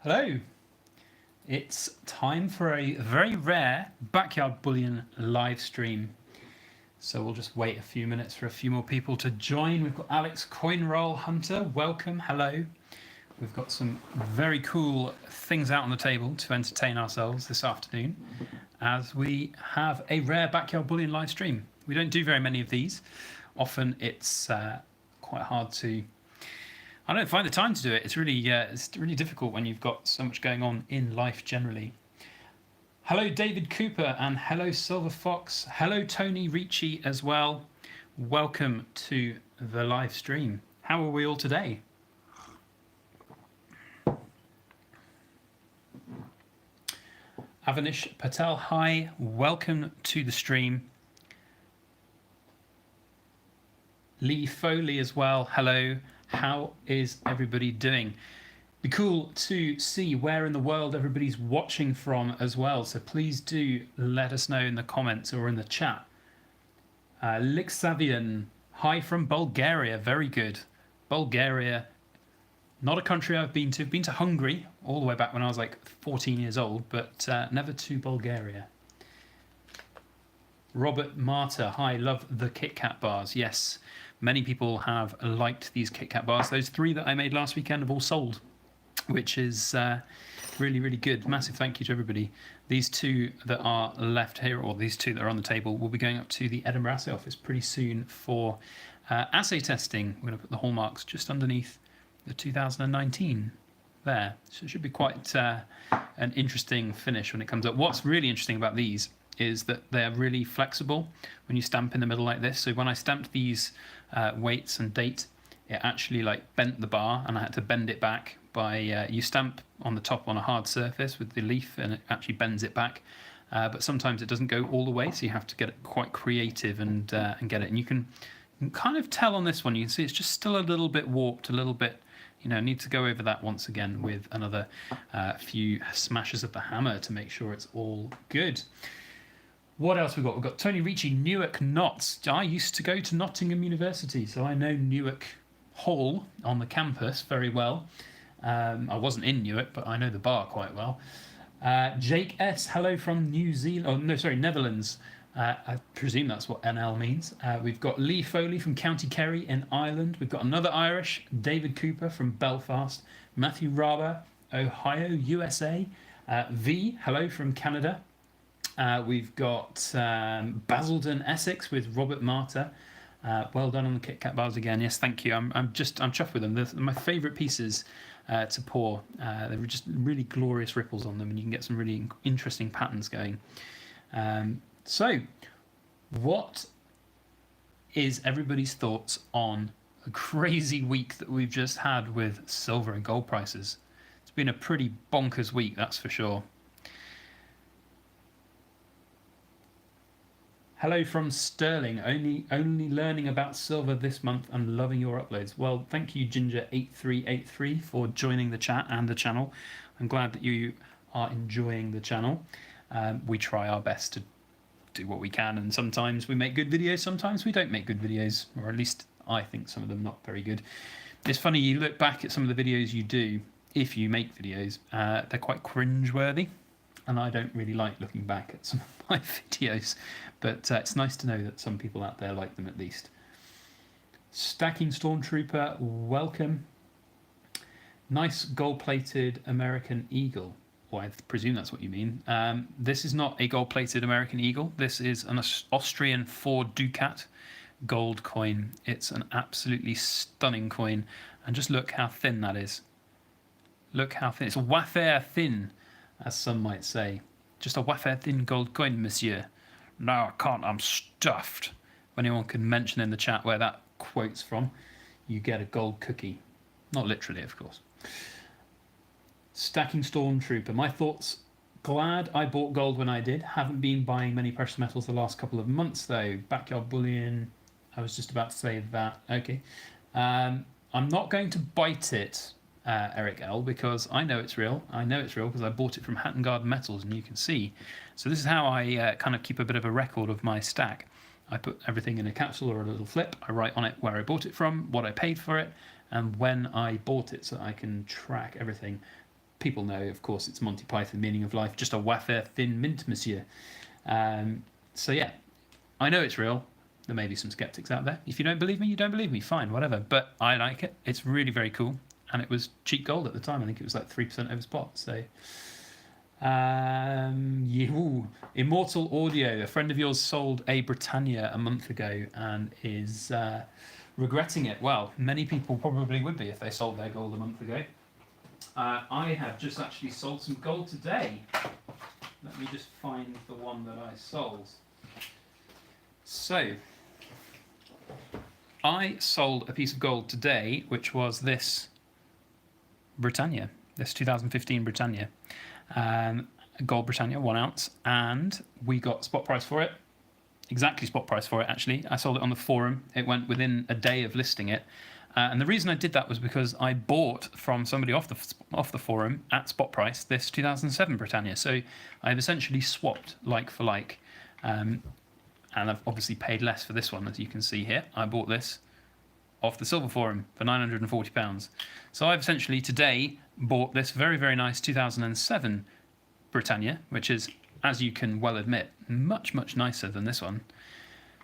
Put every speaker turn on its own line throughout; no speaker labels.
Hello, it's time for a very rare Backyard Bullion live stream. So we'll just wait a few minutes for a few more people to join. We've got Alex Coinroll Hunter, welcome, hello. We've got some very cool things out on the table to entertain ourselves this afternoon as we have a rare Backyard Bullion live stream. We don't do very many of these. Often it's quite hard to I don't find the time to do it. It's really difficult when you've got so much going on in life generally. Hello, David Cooper, and hello, Silver Fox. Hello, Tony Ricci as well. Welcome to the live stream. How are we all today? Avanish Patel, hi. Welcome to the stream. Lee Foley as well. Hello. How is everybody doing? Be cool to see where in the world everybody's watching from as well. So please do let us know in the comments or in the chat. Lixavian, hi from Bulgaria. Very good. Bulgaria, not a country I've been to. I've been to Hungary all the way back when I was like 14 years old, but never to Bulgaria. Robert Marta, hi, love the Kit Kat bars. Yes, many people have liked these Kit Kat bars. Those 3 that I made last weekend have all sold, which is really good. Massive thank you to everybody. These 2 that are left here, or these 2 that are on the table, will be going up to the Edinburgh Assay Office pretty soon for assay testing. We're going to put the hallmarks just underneath the 2019 there. So it should be quite an interesting finish when it comes up. What's really interesting about these is that they're really flexible when you stamp in the middle like this. So when I stamped these weights and date, it actually like bent the bar, and I had to bend it back by you stamp on the top on a hard surface with the leaf, and it actually bends it back. But sometimes it doesn't go all the way, so you have to get it quite creative and get it. And you can kind of tell on this one. You can see it's just still a little bit warped, a little bit. Need to go over that once again with another few smashes of the hammer to make sure it's all good. What else we've got? We've got Tony Ricci, Newark Notts. I used to go to Nottingham University, so I know Newark Hall on the campus very well. I wasn't in Newark, but I know the bar quite well. Jake S, hello from New Zealand. Oh, no, sorry, Netherlands. I presume that's what NL means. We've got Lee Foley from County Kerry in Ireland. We've got another Irish, David Cooper from Belfast. Matthew Raba, Ohio, USA. V, hello from Canada. We've got Basildon, Essex with Robert Marta. Well done on the Kit Kat bars again. Yes, thank you. I'm chuffed with them. They're my favourite pieces to pour. They're just really glorious ripples on them, and you can get some really interesting patterns going. So, what is everybody's thoughts on a crazy week that we've just had with silver and gold prices? It's been a pretty bonkers week, that's for sure. Hello from Sterling. Only learning about silver this month and loving your uploads. Well, thank you, Ginger8383, for joining the chat and the channel. I'm glad that you are enjoying the channel. We try our best to do what we can, and sometimes we make good videos, sometimes we don't make good videos, or at least I think some of them not very good. It's funny, you look back at some of the videos you do, if you make videos, they're quite cringe-worthy. And I don't really like looking back at some of my videos, but it's nice to know that some people out there like them at least. Stacking Stormtrooper, welcome. Nice gold-plated American Eagle. Well, I presume that's what you mean. This is not a gold-plated American Eagle. This is an Austrian Ford Ducat gold coin. It's an absolutely stunning coin. And just look how thin that is. Look how thin. It's wafer thin, as some might say. Just a wafer thin gold coin, monsieur. No, I can't, I'm stuffed. If anyone can mention in the chat where that quote's from, you get a gold cookie. Not literally, of course. Stacking Stormtrooper. My thoughts, glad I bought gold when I did. Haven't been buying many precious metals the last couple of months, though. Backyard Bullion, I was just about to say that. Okay. I'm not going to bite it, Eric L, because I know it's real. I know it's real because I bought it from Hatton Garden Metals, and you can see. So this is how I kind of keep a bit of a record of my stack. I put everything in a capsule or a little flip. I write on it where I bought it from, what I paid for it, and when I bought it, so I can track everything. people know, of course, it's Monty Python, Meaning of Life, just a wafer thin mint, monsieur. So yeah, I know it's real. There may be some skeptics out there. If you don't believe me, you don't believe me. Fine, whatever. But I like it. It's really very cool, and it was cheap gold at the time. I think it was like 3% over spot. So, yeah, ooh. Immortal Audio. A friend of yours sold a Britannia a month ago and is regretting it. Well, many people probably would be if they sold their gold a month ago. I have just actually sold some gold today. Let me just find the one that I sold. So, I sold a piece of gold today, which was this Britannia, this 2015 Britannia. Gold Britannia, 1 ounce, and we got spot price for it. Exactly spot price for it, actually. I sold it on the forum. It went within a day of listing it. And the reason I did that was because I bought from somebody off the forum at spot price this 2007 Britannia. So I've essentially swapped like for like. And I've obviously paid less for this one, as you can see here. I bought this off the silver forum for £940. So I've essentially today bought this very, very nice 2007 Britannia, which is, as you can well admit, much, much nicer than this one,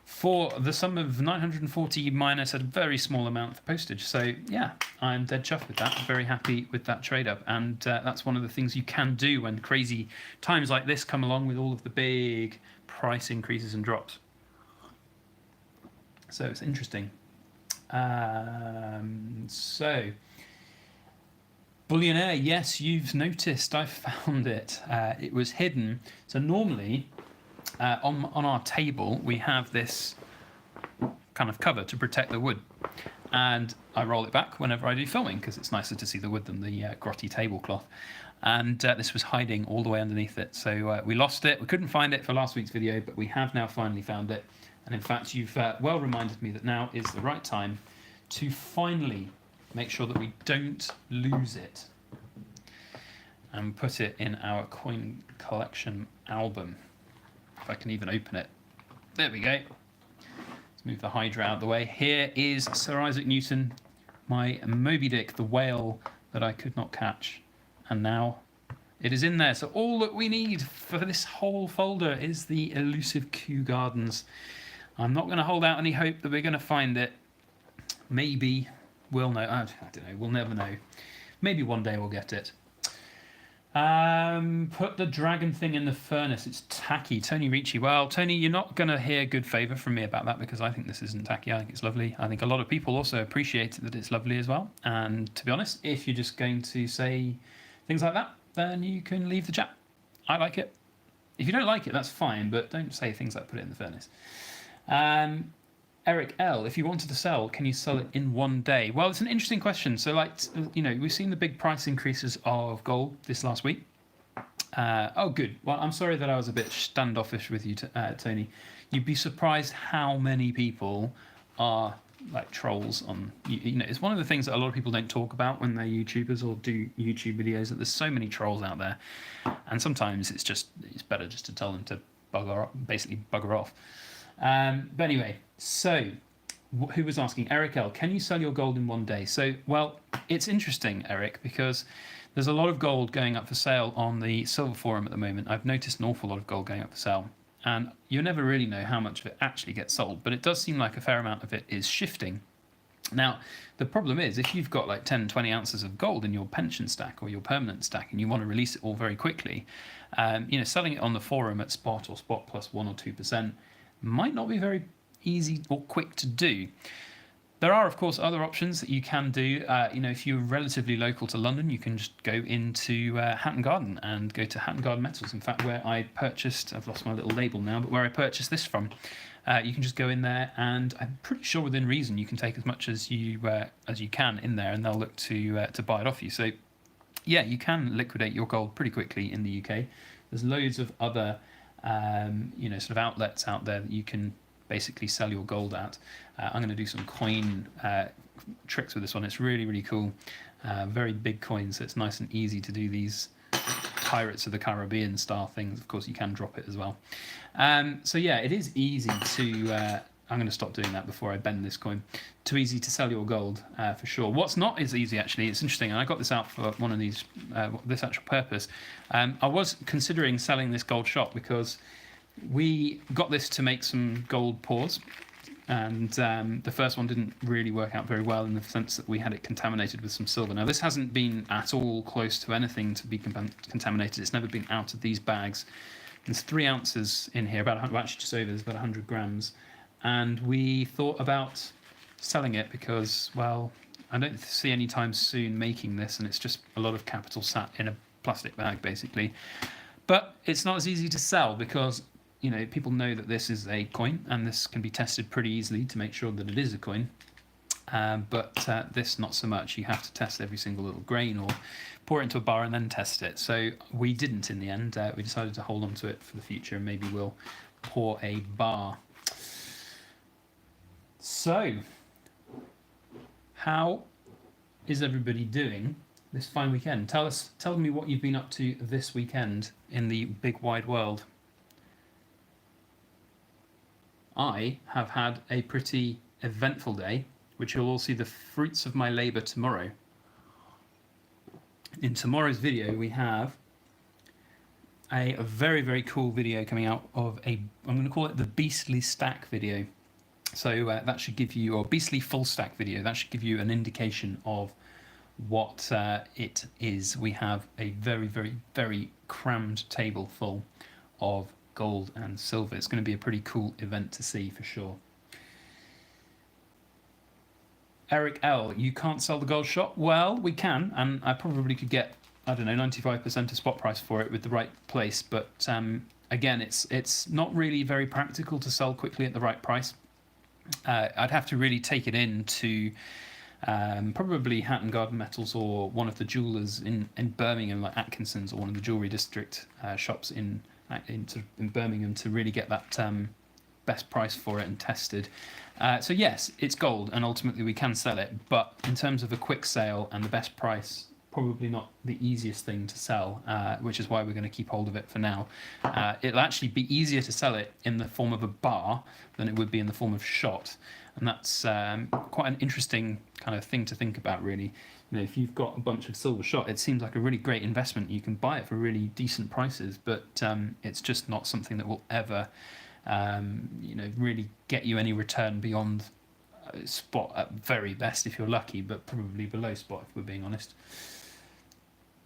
for the sum of 940 minus a very small amount for postage. So yeah, I'm dead chuffed with that. Very happy with that trade up. And that's one of the things you can do when crazy times like this come along with all of the big price increases and drops. So it's interesting. So Bullionaire, yes, you've noticed. I found it. It was hidden. So normally on our table we have this kind of cover to protect the wood, and I roll it back whenever I do filming because it's nicer to see the wood than the grotty tablecloth. And this was hiding all the way underneath it. So we lost it. We couldn't find it for last week's video, but we have now finally found it. And in fact, you've well reminded me that now is the right time to finally make sure that we don't lose it and put it in our coin collection album. If I can even open it. There we go. Let's move the Hydra out of the way. Here is Sir Isaac Newton, my Moby Dick, the whale that I could not catch. And now it is in there. So all that we need for this whole folder is the elusive Kew Gardens. I'm not going to hold out any hope that we're going to find it. Maybe we'll know. I don't know. We'll never know. Maybe one day we'll get it. Put the dragon thing in the furnace. It's tacky. Tony Ricci. Well, Tony, you're not going to hear good favour from me about that because I think this isn't tacky. I think it's lovely. I think a lot of people also appreciate that it's lovely as well. And to be honest, if you're just going to say things like that, then you can leave the chat. I like it. If you don't like it, that's fine, but don't say things like put it in the furnace. Eric L, if you wanted to sell, can you sell it in 1 day? Well, it's an interesting question. So, like, you know, we've seen the big price increases of gold this last week. Oh, good. Well, I'm sorry that I was a bit standoffish with you, Tony. You'd be surprised how many people are like trolls on. You know, it's one of the things that a lot of people don't talk about when they're YouTubers or do YouTube videos. That there's so many trolls out there, and sometimes it's better just to tell them to basically bugger off. But anyway, so who was asking? Eric L, can you sell your gold in 1 day? So, well, it's interesting, Eric, because there's a lot of gold going up for sale on the silver forum at the moment. I've noticed an awful lot of gold going up for sale, and you never really know how much of it actually gets sold, but it does seem like a fair amount of it is shifting. Now, the problem is if you've got like 10, 20 ounces of gold in your pension stack or your permanent stack and you want to release it all very quickly, you know, selling it on the forum at spot or spot plus 1 or 2% might not be very easy or quick to do. There are, of course, other options that you can do. You know, if you're relatively local to London, you can just go into Hatton Garden and go to Hatton Garden Metals. In fact, where I purchased, I've lost my little label now, but where I purchased this from, you can just go in there, and I'm pretty sure within reason you can take as much as you can in there, and they'll look to buy it off you. So, yeah, you can liquidate your gold pretty quickly in the UK. There's loads of other you know, sort of outlets out there that you can basically sell your gold at. I'm going to do some coin tricks with this one. It's really, really cool. Very big coins, so it's nice and easy to do these Pirates of the Caribbean style things. Of course, you can drop it as well. So yeah, it is easy to I'm going to stop doing that before I bend this coin. Too easy to sell your gold, for sure. What's not as easy, actually, it's interesting, and I got this out for one of these, this actual purpose. I was considering selling this gold shop because we got this to make some gold pours, and the first one didn't really work out very well in the sense that we had it contaminated with some silver. Now, this hasn't been at all close to anything to be contaminated. It's never been out of these bags. There's 3 ounces in here, about actually just over, there's about 100 grams. And we thought about selling it because, well, I don't see any time soon making this, and it's just a lot of capital sat in a plastic bag, basically. But it's not as easy to sell because, you know, people know that this is a coin, and this can be tested pretty easily to make sure that it is a coin. But this, not so much. You have to test every single little grain or pour it into a bar and then test it. So we didn't in the end. We decided to hold on to it for the future, and maybe we'll pour a bar. So, how is everybody doing this fine weekend? Tell me what you've been up to this weekend in the big wide world. I have had a pretty eventful day, which you'll all see the fruits of my labour tomorrow. In tomorrow's video, we have a very, very cool video coming out of I'm going to call it the Beastly Stack video. So that should give you, or Beastly Full Stack video, that should give you an indication of what it is. We have a very, very, very crammed table full of gold and silver. It's going to be a pretty cool event to see for sure. Eric L, you can't sell the gold shop? Well, we can, and I probably could get, I don't know, 95% of spot price for it with the right place, but again, it's not really very practical to sell quickly at the right price. I'd have to really take it into probably Hatton Garden Metals or one of the jewellers in Birmingham, like Atkinson's, or one of the jewellery district shops in Birmingham to really get that best price for it and tested. So yes, it's gold, and ultimately we can sell it, but in terms of a quick sale and the best price, probably not the easiest thing to sell, which is why we're going to keep hold of it for now. It'll actually be easier to sell it in the form of a bar than it would be in the form of shot, and that's quite an interesting kind of thing to think about, really. You know, if you've got a bunch of silver shot, it seems like a really great investment. You can buy it for really decent prices, but it's just not something that will ever really get you any return beyond spot at very best if you're lucky, but probably below spot if we're being honest.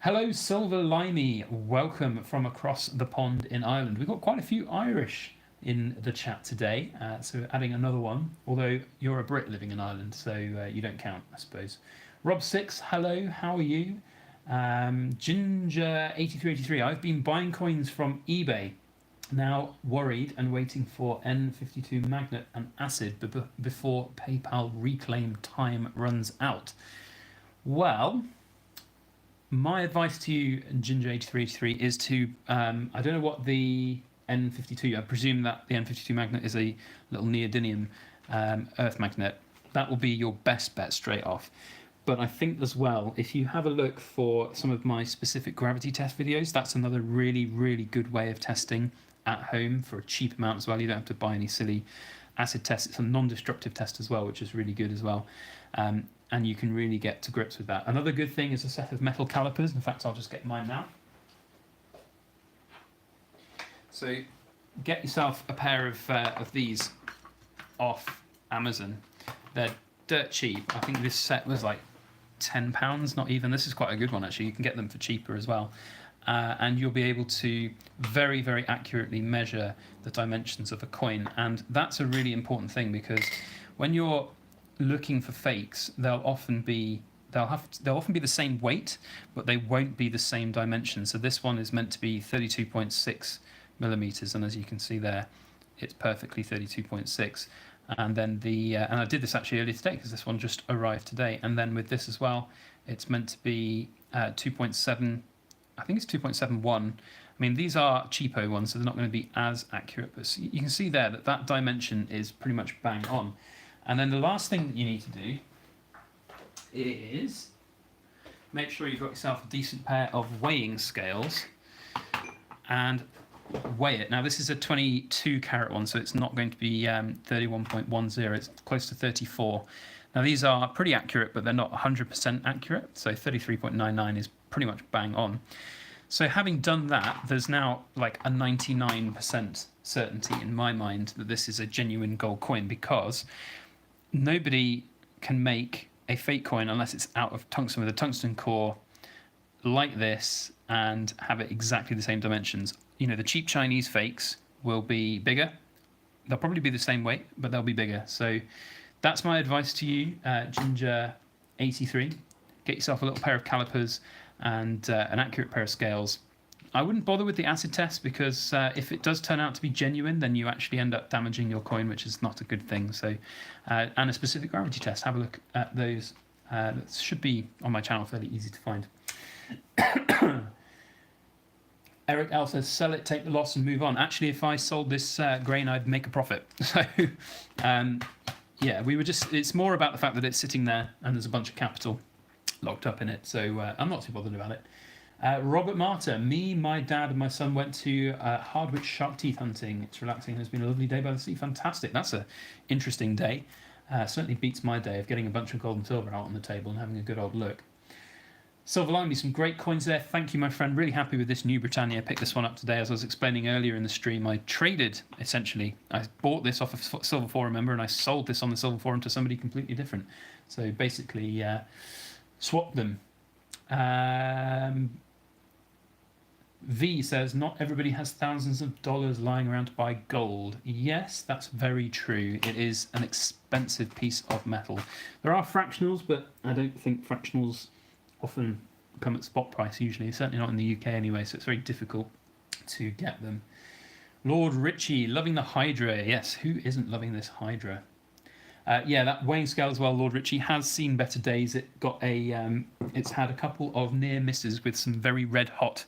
Hello, Silver Limey. Welcome from across the pond in Ireland. We've got quite a few Irish in the chat today, so adding another one, although you're a Brit living in Ireland, so you don't count, I suppose. Rob6, hello, how are you? Ginger8383, I've been buying coins from eBay, now worried and waiting for N52 magnet and acid before PayPal reclaim time runs out. Well, my advice to you, Ginger8383, is to, I don't know what the N52, I presume that the N52 magnet is a little neodymium earth magnet. That will be your best bet straight off. But I think as well, if you have a look for some of my specific gravity test videos, that's another really, really good way of testing at home for a cheap amount as well. You don't have to buy any silly acid tests. It's a non-destructive test as well, which is really good as well. And you can really get to grips with that. Another good thing is a set of metal calipers. In fact, I'll just get mine now. So get yourself a pair of these off Amazon. They're dirt cheap. I think this set was like £10, not even. This is quite a good one, actually. You can get them for cheaper as well. And you'll be able to very, very accurately measure the dimensions of a coin. And that's a really important thing, because when you're looking for fakes, they'll often be the same weight, but they won't be the same dimension. So this one is meant to be 32.6 millimeters, and as you can see there, it's perfectly 32.6. And then and I did this actually earlier today because this one just arrived today. And then with this as well, it's meant to be 2.7. I think it's 2.71. I mean, these are cheapo ones, so they're not going to be as accurate. But you can see there that dimension is pretty much bang on. And then the last thing that you need to do is make sure you've got yourself a decent pair of weighing scales. And weigh it. Now, this is a 22 carat one, so it's not going to be 31.10. It's close to 34. Now, these are pretty accurate, but they're not 100% accurate. So 33.99 is pretty much bang on. So having done that, there's now like a 99% certainty in my mind that this is a genuine gold coin, because nobody can make a fake coin unless it's out of tungsten with a tungsten core like this and have it exactly the same dimensions. You know, the cheap Chinese fakes will be bigger. They'll probably be the same weight, but they'll be bigger. So that's my advice to you, Ginger83. Get yourself a little pair of calipers and an accurate pair of scales. I wouldn't bother with the acid test, because if it does turn out to be genuine, then you actually end up damaging your coin, which is not a good thing. So, and a specific gravity test. Have a look at those. That should be on my channel, fairly easy to find. Eric L says, sell it, take the loss, and move on. Actually, if I sold this grain, I'd make a profit. So, yeah, it's more about the fact that it's sitting there and there's a bunch of capital locked up in it. So I'm not too bothered about it. Robert Marta, me, my dad, and my son went to Hardwick shark teeth hunting. It's relaxing. It's been a lovely day by the sea. Fantastic. That's an interesting day. Certainly beats my day of getting a bunch of gold and silver out on the table and having a good old look. Silver Linely, some great coins there. Thank you, my friend. Really happy with this new Britannia. I picked this one up today. As I was explaining earlier in the stream, I traded, essentially. I bought this off of Silver Forum member and I sold this on the Silver Forum to somebody completely different. So basically, swapped them. V says, not everybody has thousands of dollars lying around to buy gold. Yes, that's very true. It is an expensive piece of metal. There are fractionals, but I don't think fractionals often come at spot price usually, certainly not in the UK anyway, so it's very difficult to get them. Lord Ritchie, loving the Hydra. Yes, who isn't loving this Hydra? Yeah, that weighing scale as well, Lord Ritchie, has seen better days. It got it's had a couple of near misses with some very red hot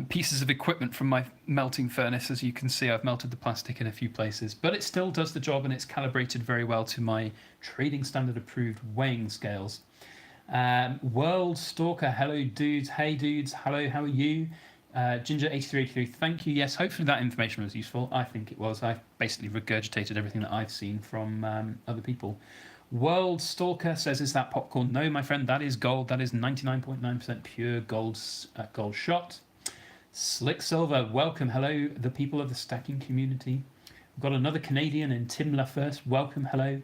pieces of equipment from my melting furnace. As you can see, I've melted the plastic in a few places, but it still does the job and it's calibrated very well to my trading standard approved weighing scales. World Stalker, hello dudes, hey dudes, hello, how are you? Ginger8383, thank you. Yes, hopefully that information was useful. I think it was. I've basically regurgitated everything that I've seen from other people. World Stalker says, is that popcorn? No, my friend, that is gold. That is 99.9% pure gold shot. Slick Silver, welcome. Hello, the people of the stacking community. We've got another Canadian in Tim LaFirst. Welcome, hello.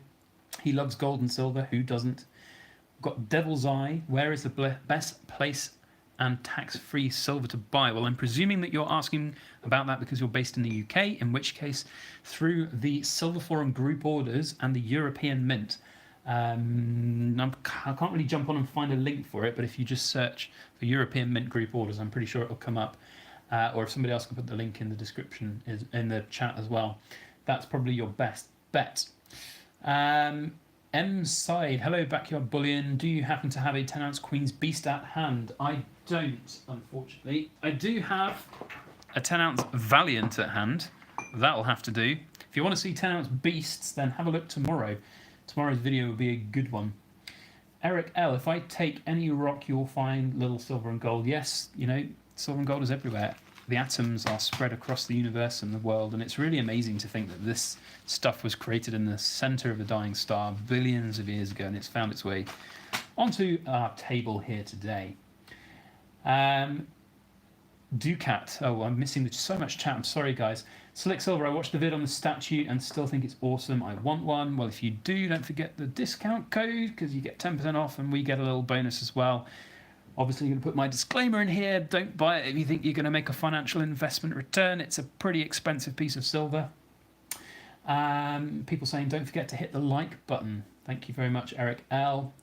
He loves gold and silver. Who doesn't? We've got Devil's Eye. Where is the best place and tax-free silver to buy? Well, I'm presuming that you're asking about that because you're based in the UK, in which case through the Silver Forum group orders and the European Mint. I can't really jump on and find a link for it, but if you just search for European Mint group orders, I'm pretty sure it'll come up. Or if somebody else can put the link in the description, in the chat as well. That's probably your best bet. M Side, hello Backyard Bullion. Do you happen to have a 10-ounce Queen's Beast at hand? I don't, unfortunately. I do have a 10-ounce Valiant at hand. That'll have to do. If you want to see 10-ounce Beasts, then have a look tomorrow. Tomorrow's video will be a good one. Eric L, if I take any rock, you'll find little silver and gold. Yes, you know, silver and gold is everywhere. The atoms are spread across the universe and the world, and it's really amazing to think that this stuff was created in the center of a dying star billions of years ago, and it's found its way onto our table here today. Ducat. Oh, I'm missing so much chat. I'm sorry, guys. Slick Silver, I watched the vid on the statue and still think it's awesome. I want one. Well, if you do, don't forget the discount code because you get 10% off and we get a little bonus as well. Obviously, I'm going to put my disclaimer in here. Don't buy it if you think you're going to make a financial investment return. It's a pretty expensive piece of silver. People saying, don't forget to hit the like button. Thank you very much, Eric L.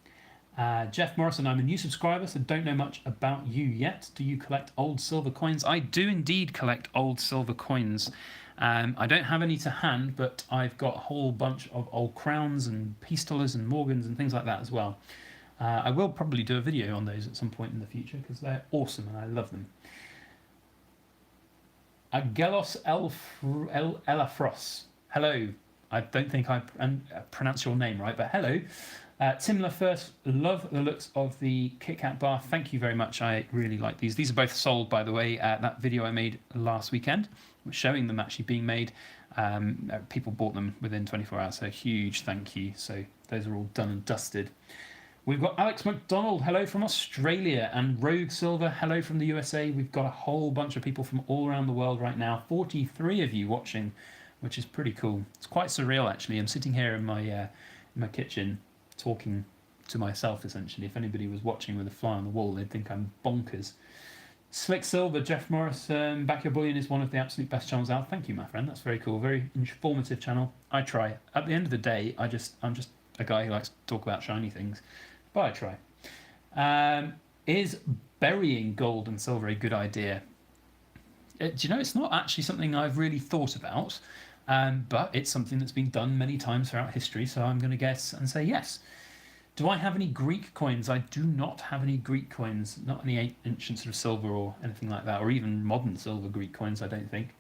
Jeff Morrison, I'm a new subscriber, so don't know much about you yet. Do you collect old silver coins? I do indeed collect old silver coins. I don't have any to hand, but I've got a whole bunch of old crowns and pistolas and Morgans and things like that as well. I will probably do a video on those at some point in the future because they're awesome and I love them. Agelos Elafros. Hello. I don't think I pronounced your name right, but hello. Timler first, love the looks of the Kit Kat bar. Thank you very much. I really like these. These are both sold, by the way. That video I made last weekend was showing them actually being made. People bought them within 24 hours, so huge thank you. So those are all done and dusted. We've got Alex McDonald, hello from Australia, and Rogue Silver, hello from the USA. We've got a whole bunch of people from all around the world right now. 43 of you watching, which is pretty cool. It's quite surreal, actually. I'm sitting here in my kitchen talking to myself, essentially. If anybody was watching with a fly on the wall, they'd think I'm bonkers. Slick Silver, Jeff Morris, Back Your Bullion is one of the absolute best channels out. Thank you, my friend. That's very cool. Very informative channel. I try. At the end of the day, I'm just a guy who likes to talk about shiny things. But I try. Is burying gold and silver a good idea? Do you know, it's not actually something I've really thought about, but it's something that's been done many times throughout history, so I'm going to guess and say yes. Do I have any Greek coins? I do not have any Greek coins, not any ancient sort of silver or anything like that, or even modern silver Greek coins, I don't think.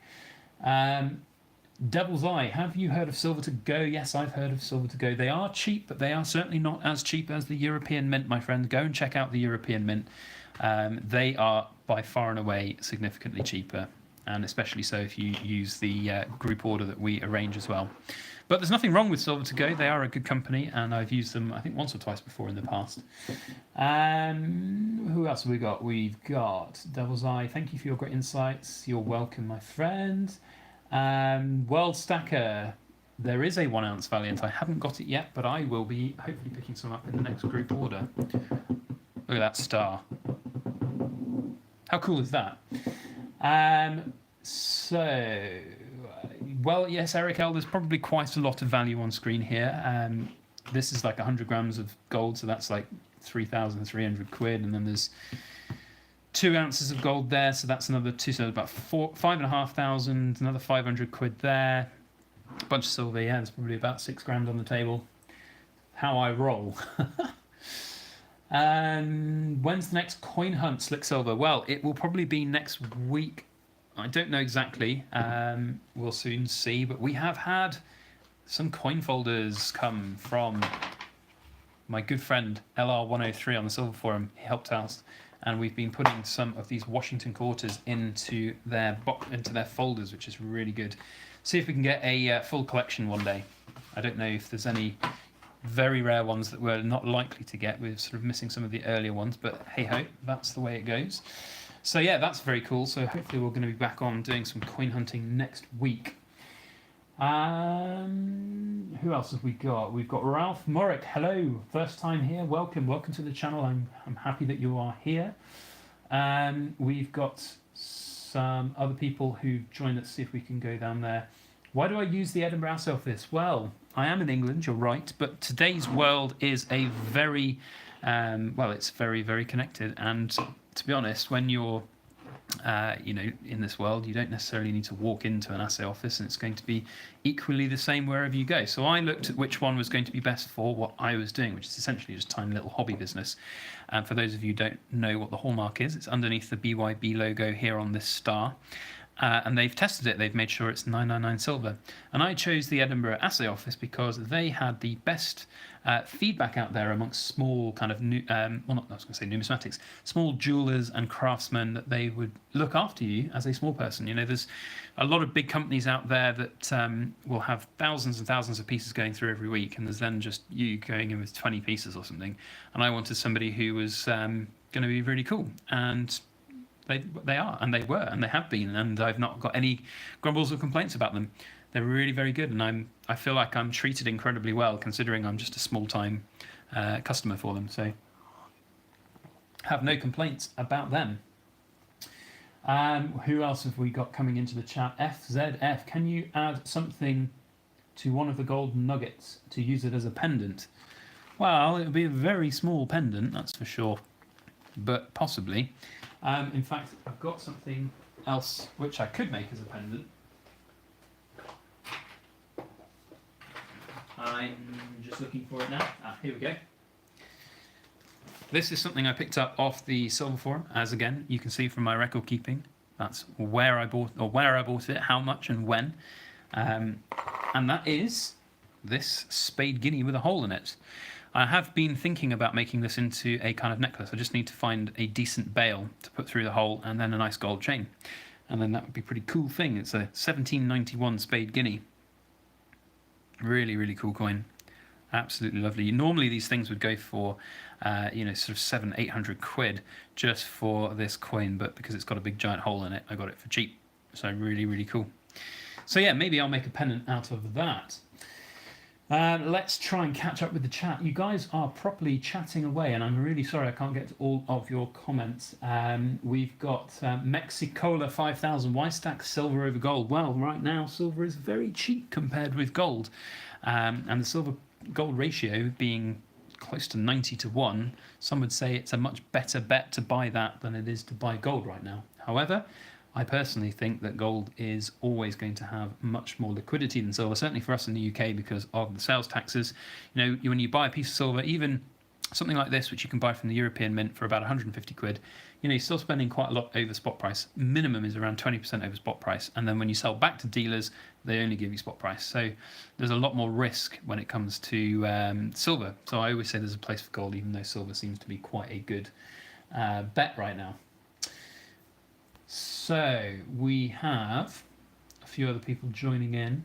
Devil's Eye, have you heard of Silver to Go? Yes, I've heard of Silver to Go. They are cheap, but they are certainly not as cheap as the European Mint, my friend. Go and check out the European Mint. They are by far and away significantly cheaper, and especially so if you use the group order that we arrange as well. But there's nothing wrong with Silver to Go. They are a good company, and I've used them, I think, once or twice before in the past. Who else have we got? We've got Devil's Eye. Thank you for your great insights. You're welcome, my friend. World Stacker, there is a 1 ounce Valiant. I haven't got it yet, but I will be hopefully picking some up in the next group order. Look at that star. How cool is that? Well, yes, Eric L, there's probably quite a lot of value on screen here. This is like 100 grams of gold, so that's like 3,300 quid, and then there's 2 ounces of gold there, so that's another two, so about 5,500, another 500 quid there. A bunch of silver, yeah, there's probably about 6 grand on the table. How I roll. When's the next coin hunt, Slick Silver? Well, it will probably be next week. I don't know exactly. We'll soon see, but we have had some coin folders come from my good friend LR103 on the Silver Forum. He helped out. And we've been putting some of these Washington quarters into their folders, which is really good. See if we can get a full collection one day. I don't know if there's any very rare ones that we're not likely to get. We're sort of missing some of the earlier ones, but hey ho, that's the way it goes. So yeah, that's very cool. So hopefully we're going to be back on doing some coin hunting next week. Who else have we got? We've got Ralph Morrick. Hello, first time here. Welcome to the channel. I'm happy that you are here. We've got some other people who joined us. See if we can go down there. Why do I use the Edinburgh Assay Office? Well, I am in England. You're right, but today's world is a very it's very, very connected. And to be honest, when you're in this world, you don't necessarily need to walk into an assay office, and it's going to be equally the same wherever you go. So I looked at which one was going to be best for what I was doing, which is essentially just a tiny little hobby business. And for those of you who don't know what the hallmark is, it's underneath the BYB logo here on this star. And they've tested it. They've made sure it's 999 silver. And I chose the Edinburgh Assay Office because they had the best feedback out there amongst small kind of, numismatics, small jewelers and craftsmen, that they would look after you as a small person. You know, there's a lot of big companies out there that will have thousands and thousands of pieces going through every week, and there's then just you going in with 20 pieces or something. And I wanted somebody who was going to be really cool. And they are, and they were, and they have been, and I've not got any grumbles or complaints about them. They're really very good, and I feel like I'm treated incredibly well, considering I'm just a small-time customer for them. So have no complaints about them. Who else have we got coming into the chat? FZF, can you add something to one of the gold nuggets to use it as a pendant? Well, it would be a very small pendant, that's for sure, but possibly. In fact, I've got something else which I could make as a pendant. I'm just looking for it now. Here we go. This is something I picked up off the Silver Forum, as again you can see from my record keeping. That's where I bought it, how much and when, and that is this spade guinea with a hole in it. I have been thinking about making this into a kind of necklace. I just need to find a decent bail to put through the hole and then a nice gold chain. And then that would be a pretty cool thing. It's a 1791 spade guinea. Really, really cool coin. Absolutely lovely. Normally these things would go for, sort of 700-800 quid just for this coin, but because it's got a big giant hole in it, I got it for cheap. So really, really cool. So yeah, maybe I'll make a pennant out of that. Let's try and catch up with the chat. You guys are properly chatting away, and I'm really sorry I can't get to all of your comments. We've got Mexicola 5000, why stack silver over gold? Well, right now silver is very cheap compared with gold, and the silver gold ratio being close to 90-1, some would say it's a much better bet to buy that than it is to buy gold right now. However, I personally think that gold is always going to have much more liquidity than silver, certainly for us in the UK because of the sales taxes. When you buy a piece of silver, even something like this, which you can buy from the European Mint for about 150 quid, you're still spending quite a lot over spot price. Minimum is around 20% over spot price. And then when you sell back to dealers, they only give you spot price. So there's a lot more risk when it comes to silver. So I always say there's a place for gold, even though silver seems to be quite a good bet right now. So we have a few other people joining in.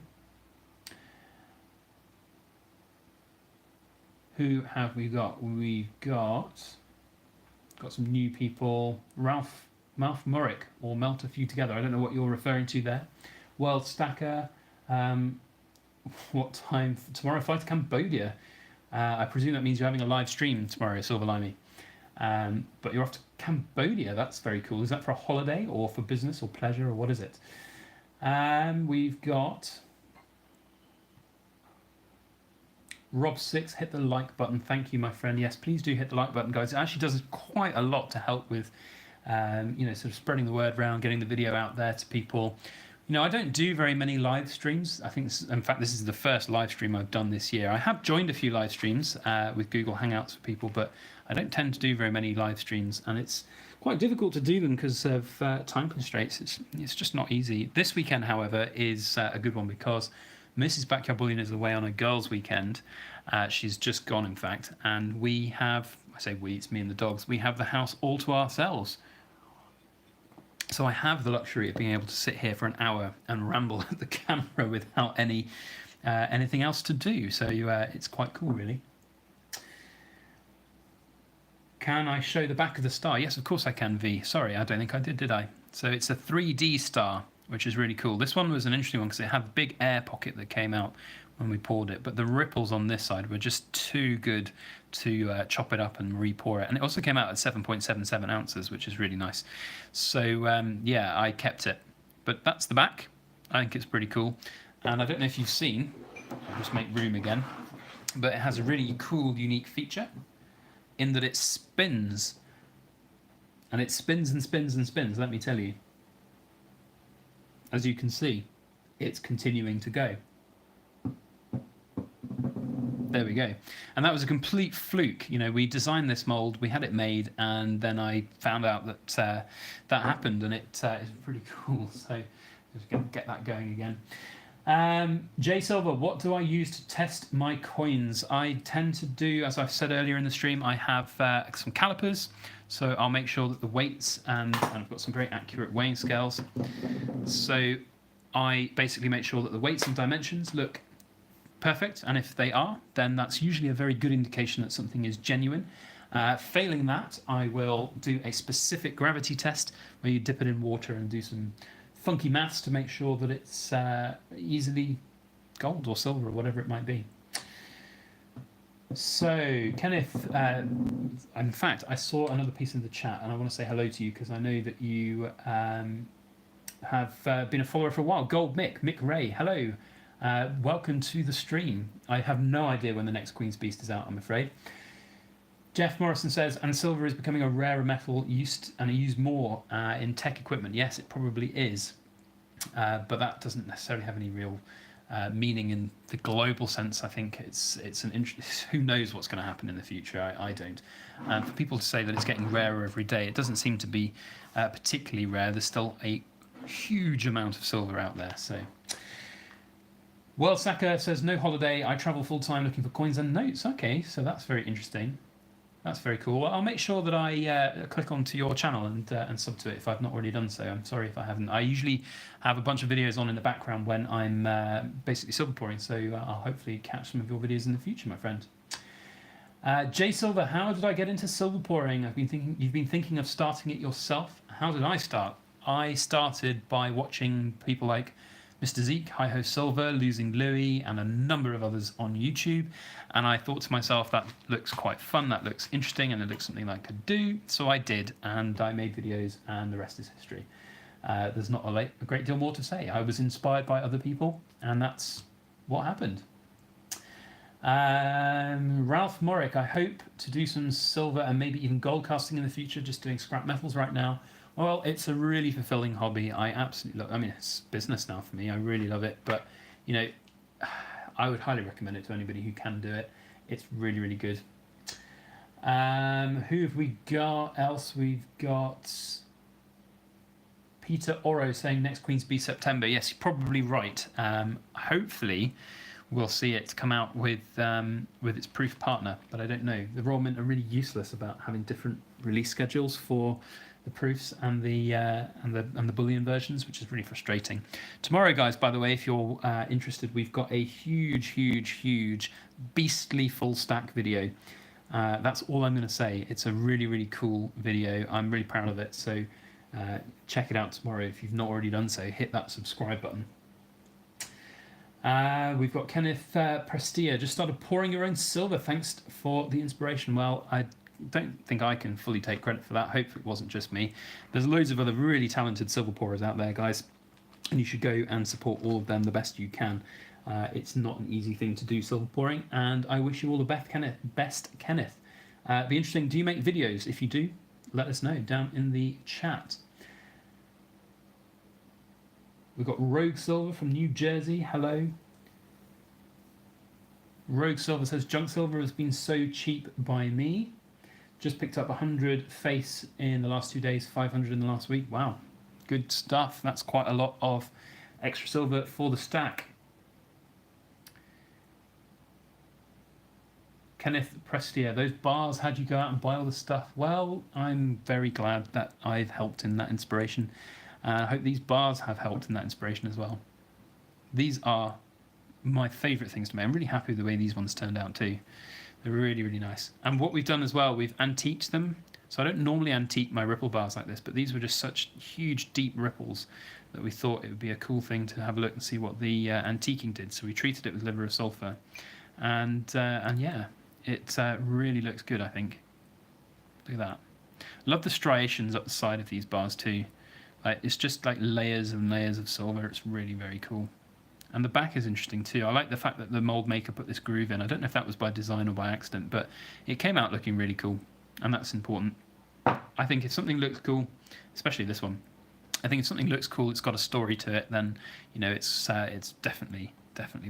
Who have we got? We've got some new people. Ralph Murrick, or Melt a Few Together. I don't know what you're referring to there. World Stacker. What time tomorrow? Fly to Cambodia. I presume that means you're having a live stream tomorrow, Silver Limey. But you're off to Cambodia. That's very cool. Is that for a holiday or for business or pleasure or what is it? We've got Rob6. Hit the like button. Thank you, my friend. Yes, please do hit the like button, guys. It actually does quite a lot to help with, sort of spreading the word around, getting the video out there to people. I don't do very many live streams. I think, in fact, this is the first live stream I've done this year. I have joined a few live streams with Google Hangouts for people, but I don't tend to do very many live streams, and it's quite difficult to do them because of time constraints. It's just not easy. This weekend, however, is a good one because Mrs. Backyard Bullion is away on a girls' weekend. She's just gone, in fact, and we have, I say we, it's me and the dogs, we have the house all to ourselves. So I have the luxury of being able to sit here for an hour and ramble at the camera without anything else to do. So it's quite cool, really. Can I show the back of the star? Yes, of course I can, V. Sorry, I don't think I did I? So it's a 3D star, which is really cool. This one was an interesting one because it had a big air pocket that came out when we poured it, but the ripples on this side were just too good to chop it up and re-pour it. And it also came out at 7.77 ounces, which is really nice. So yeah, I kept it. But that's the back. I think it's pretty cool. And I don't know if you've seen, I'll just make room again, but it has a really cool, unique feature in that it spins. And it spins and spins and spins, let me tell you. As you can see, it's continuing to go. There we go. And that was a complete fluke. We designed this mold, we had it made, and then I found out that that happened, and it is pretty cool. So just going to get that going again. Jay Silver, what do I use to test my coins? I tend to do, as I've said earlier in the stream, I have some calipers. So I'll make sure that the weights, and I've got some very accurate weighing scales. So I basically make sure that the weights and dimensions look perfect, and if they are, then that's usually a very good indication that something is genuine. Failing that, I will do a specific gravity test where you dip it in water and do some funky maths to make sure that it's easily gold or silver or whatever it might be. So, Kenneth, in fact, I saw another piece in the chat, and I want to say hello to you because I know that you have been a follower for a while. Gold Mick Ray, hello. Welcome to the stream. I have no idea when the next Queen's Beast is out, I'm afraid. Jeff Morrison says, and silver is becoming a rarer metal used more in tech equipment. Yes, it probably is, but that doesn't necessarily have any real meaning in the global sense. I think it's an interest. Who knows what's going to happen in the future? I don't. For people to say that it's getting rarer every day, it doesn't seem to be particularly rare. There's still a huge amount of silver out there. So Well, Saka says, no holiday. I travel full time looking for coins and notes. Okay, so that's very interesting. That's very cool. Well, I'll make sure that I click onto your channel and sub to it if I've not already done so. I'm sorry if I haven't. I usually have a bunch of videos on in the background when I'm basically silver pouring, so I'll hopefully catch some of your videos in the future, my friend. Jay Silver, how did I get into silver pouring? You've been thinking of starting it yourself. How did I start? I started by watching people like Mr. Zeke, Hi Ho Silver, Losing Louis, and a number of others on YouTube. And I thought to myself, that looks quite fun, that looks interesting, and it looks something I could do. So I did, and I made videos, and the rest is history. There's not a great deal more to say. I was inspired by other people, and that's what happened. Ralph Morrick, I hope to do some silver and maybe even gold casting in the future, just doing scrap metals right now. Well, it's a really fulfilling hobby. I absolutely love it. I mean, it's business now for me. I really love it. But, you know, I would highly recommend it to anybody who can do it. It's really, really good. Who have we got else? We've got Peter Oro saying next Queen's be September. Yes, you're probably right. Hopefully, we'll see it come out with its proof partner. But I don't know. The Royal Mint are really useless about having different release schedules for the proofs and the bullion versions, which is really frustrating. Tomorrow, guys, by the way, if you're interested, we've got a huge beastly full stack video. That's all I'm going to say. It's a really, really cool video. I'm really proud of it. So check it out tomorrow if you've not already done so. Hit that subscribe button. We've got Kenneth Prestia. Just started pouring your own silver. Thanks for the inspiration. Well, I don't think I can fully take credit for that. Hopefully it wasn't just me. There's loads of other really talented silver pourers out there, guys, and you should go and support all of them the best you can. It's not an easy thing to do, silver pouring, and I wish you all the best, Kenneth. Be interesting. Do you make videos? If you do, let us know down in the chat. We've got Rogue Silver from New Jersey. Hello. Rogue Silver says, junk silver has been so cheap by me. Just picked up 100 face in the last 2 days, 500 in the last week. Wow, good stuff. That's quite a lot of extra silver for the stack. Kenneth Prestia, those bars, how'd you go out and buy all the stuff? Well, I'm very glad that I've helped in that inspiration. I hope these bars have helped in that inspiration as well. These are my favourite things to make. I'm really happy with the way these ones turned out too. They're really, really nice. And what we've done as well, we've antiqued them. So I don't normally antique my ripple bars like this, but these were just such huge, deep ripples that we thought it would be a cool thing to have a look and see what the antiquing did. So we treated it with liver of sulfur. And yeah, it really looks good, I think. Look at that. Love the striations up the side of these bars too. It's just like layers and layers of silver. It's really very cool. And the back is interesting too. I like the fact that the mold maker put this groove in. I don't know if that was by design or by accident, but it came out looking really cool, and that's important. I think if something looks cool, especially this one, I think if something looks cool, it's got a story to it, then you know it's definitely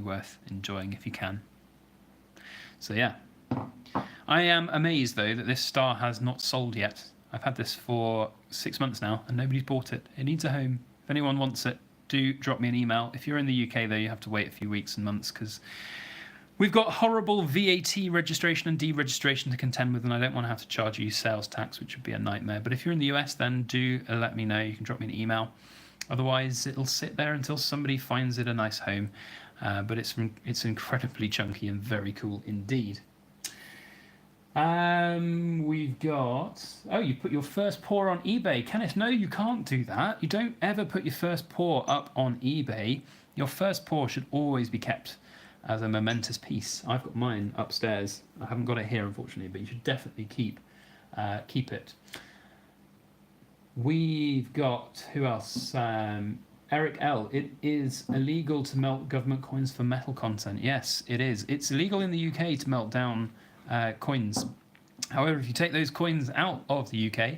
worth enjoying if you can. So yeah, I am amazed though that this star has not sold yet. I've had this for 6 months now, and nobody's bought it. It needs a home. If anyone wants it, do drop me an email. If you're in the UK, though, you have to wait a few weeks and months because we've got horrible VAT registration and deregistration to contend with, and I don't want to have to charge you sales tax, which would be a nightmare. But if you're in the US, then do let me know. You can drop me an email. Otherwise, it'll sit there until somebody finds it a nice home. But it's incredibly chunky and very cool indeed. We've got, oh, you put your first pour on eBay. Kenneth, no, you can't do that. You don't ever put your first pour up on eBay. Your first pour should always be kept as a momentous piece. I've got mine upstairs. I haven't got it here, unfortunately, but you should definitely keep it. We've got, who else? Eric L. It is illegal to melt government coins for metal content. Yes, it is. It's illegal in the UK to melt down coins. However, if you take those coins out of the UK,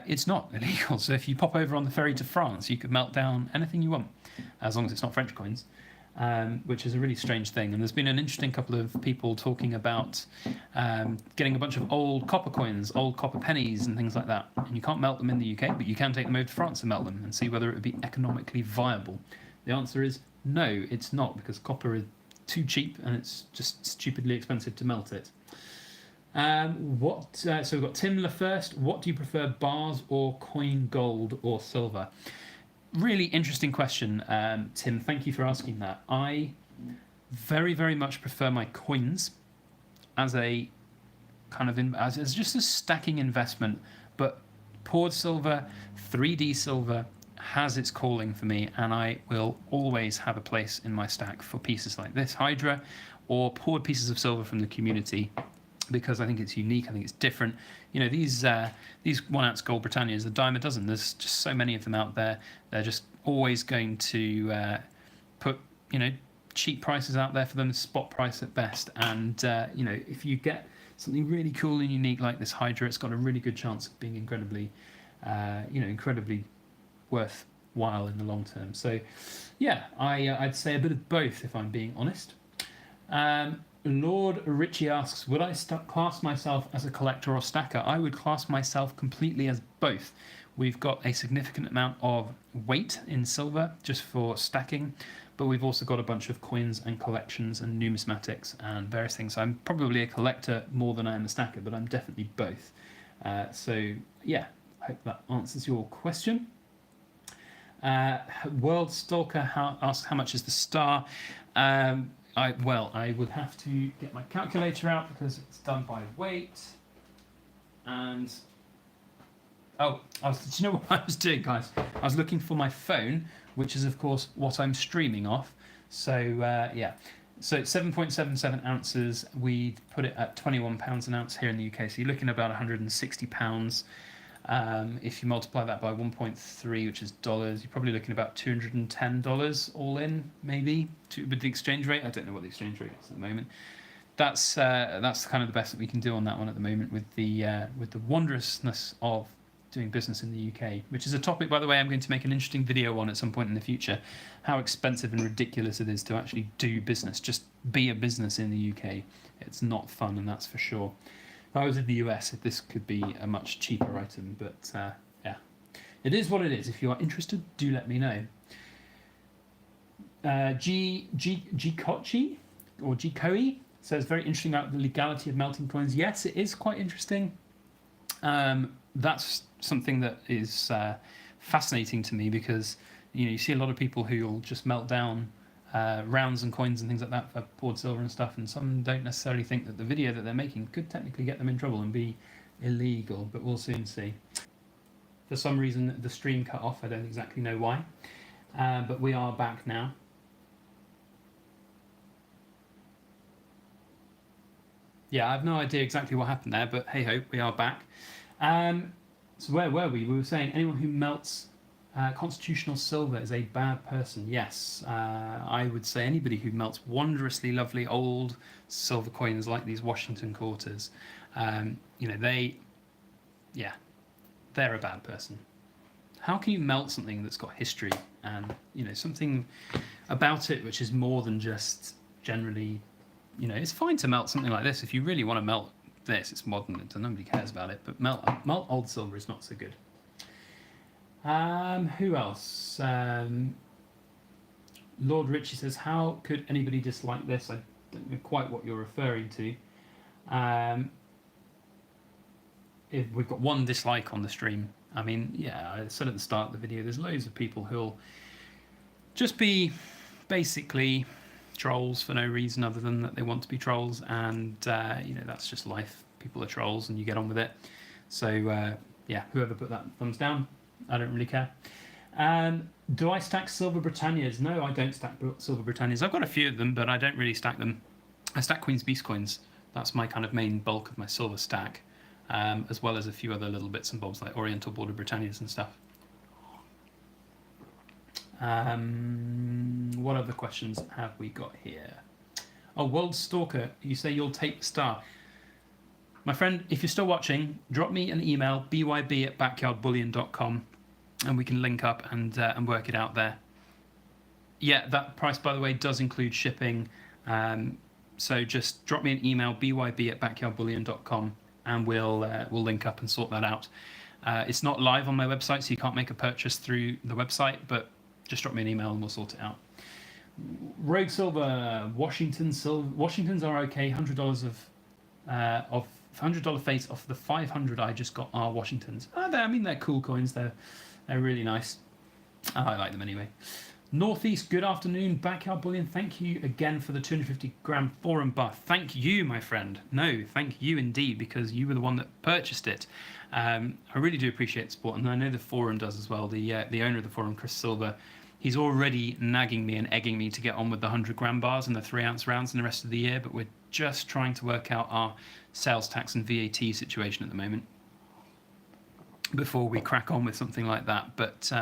it's not illegal. So if you pop over on the ferry to France, you could melt down anything you want, as long as it's not French coins, which is a really strange thing. And there's been an interesting couple of people talking about getting a bunch of old copper coins, old copper pennies and things like that. And you can't melt them in the UK, but you can take them over to France and melt them and see whether it would be economically viable. The answer is No, it's not, because copper is too cheap and it's just stupidly expensive to melt it. So we've got Tim LaFirst. What do you prefer, bars or coin gold or silver? Really interesting question, Tim. Thank you for asking that. I very, very much prefer my coins as a kind of as just a stacking investment, but poured silver, 3D silver has its calling for me, and I will always have a place in my stack for pieces like this Hydra or poured pieces of silver from the community, because I think it's unique. I think it's different. You know, these 1 ounce gold Britannias, a dime a dozen. There's just so many of them out there. They're just always going to put, you know, cheap prices out there for them, spot price at best. And you know, if you get something really cool and unique like this Hydra, it's got a really good chance of being incredibly, you know, incredibly worthwhile in the long term. So, yeah, I'd say a bit of both, if I'm being honest. Lord Richie asks, would I class myself as a collector or stacker? I would class myself completely as both. We've got a significant amount of weight in silver just for stacking, but we've also got a bunch of coins and collections and numismatics and various things. So I'm probably a collector more than I am a stacker, but I'm definitely both. So yeah, I hope that answers your question. World Stalker asks, how much is the star? I would have to get my calculator out because it's done by weight. And do you know what I was doing, guys? I was looking for my phone, which is of course what I'm streaming off. So yeah, so 7.77 ounces. We put it at £21 an ounce here in the UK. So you're looking at about £160. If you multiply that by 1.3, which is dollars, you're probably looking at about $210 all in, maybe, with the exchange rate. I don't know what the exchange rate is at the moment. That's kind of the best that we can do on that one at the moment, with the wondrousness of doing business in the UK, which is a topic, by the way, I'm going to make an interesting video on at some point in the future. How expensive and ridiculous it is to actually do business, just be a business in the UK. It's not fun, and that's for sure. If I was in the US, this could be a much cheaper item, but yeah, it is what it is. If you are interested, do let me know. Gkochi or Gkoi says, very interesting about the legality of melting coins. Yes, it is quite interesting. That's something that is fascinating to me, because you see a lot of people who will just melt down rounds and coins and things like that for poured silver and stuff, and some don't necessarily think that the video that they're making could technically get them in trouble and be illegal, but we'll soon see. For some reason the stream cut off. I don't exactly know why, but we are back now. Yeah, I have no idea exactly what happened there, but hey ho, we are back. So where were we? We were saying anyone who melts constitutional silver is a bad person. Yes, I would say anybody who melts wondrously lovely old silver coins like these Washington quarters, they're a bad person. How can you melt something that's got history and something about it which is more than just generally, it's fine to melt something like this if you really want to melt this. It's modern, nobody cares about it, but melt old silver is not so good. Who else? Lord Richie says, how could anybody dislike this? I don't know quite what you're referring to. If we've got one dislike on the stream. I mean, yeah, I said at the start of the video, there's loads of people who'll just be basically trolls for no reason other than that they want to be trolls, and that's just life. People are trolls and you get on with it. So yeah, whoever put that thumbs down, I don't really care. Do I stack silver Britannias? No, I don't stack silver Britannias. I've got a few of them, but I don't really stack them. I stack Queen's Beast coins. That's my kind of main bulk of my silver stack, as well as a few other little bits and bobs like Oriental Border Britannias and stuff. What other questions have we got here? Oh, World Stalker, you say you'll take the star. My friend, if you're still watching, drop me an email, byb@backyardbullion.com, and we can link up and work it out there. Yeah, that price, by the way, does include shipping. So just drop me an email, byb@backyardbullion.com, and we'll link up and sort that out. It's not live on my website, so you can't make a purchase through the website, but just drop me an email and we'll sort it out. Rogue silver, Washington silver. Washingtons are okay. $100 of $100 face off the 500 I just got are Washingtons. I mean, they're cool coins. They're really nice. I like them anyway. Northeast, good afternoon. Backyard Bullion, thank you again for the 250 gram forum buff. Thank you, my friend. No, thank you indeed, because you were the one that purchased it. I really do appreciate the support, and I know the forum does as well. The owner of the forum, Chris Silver, he's already nagging me and egging me to get on with the 100 gram bars and the 3-ounce rounds in the rest of the year, but we're just trying to work out our sales tax and VAT situation at the moment before we crack on with something like that. But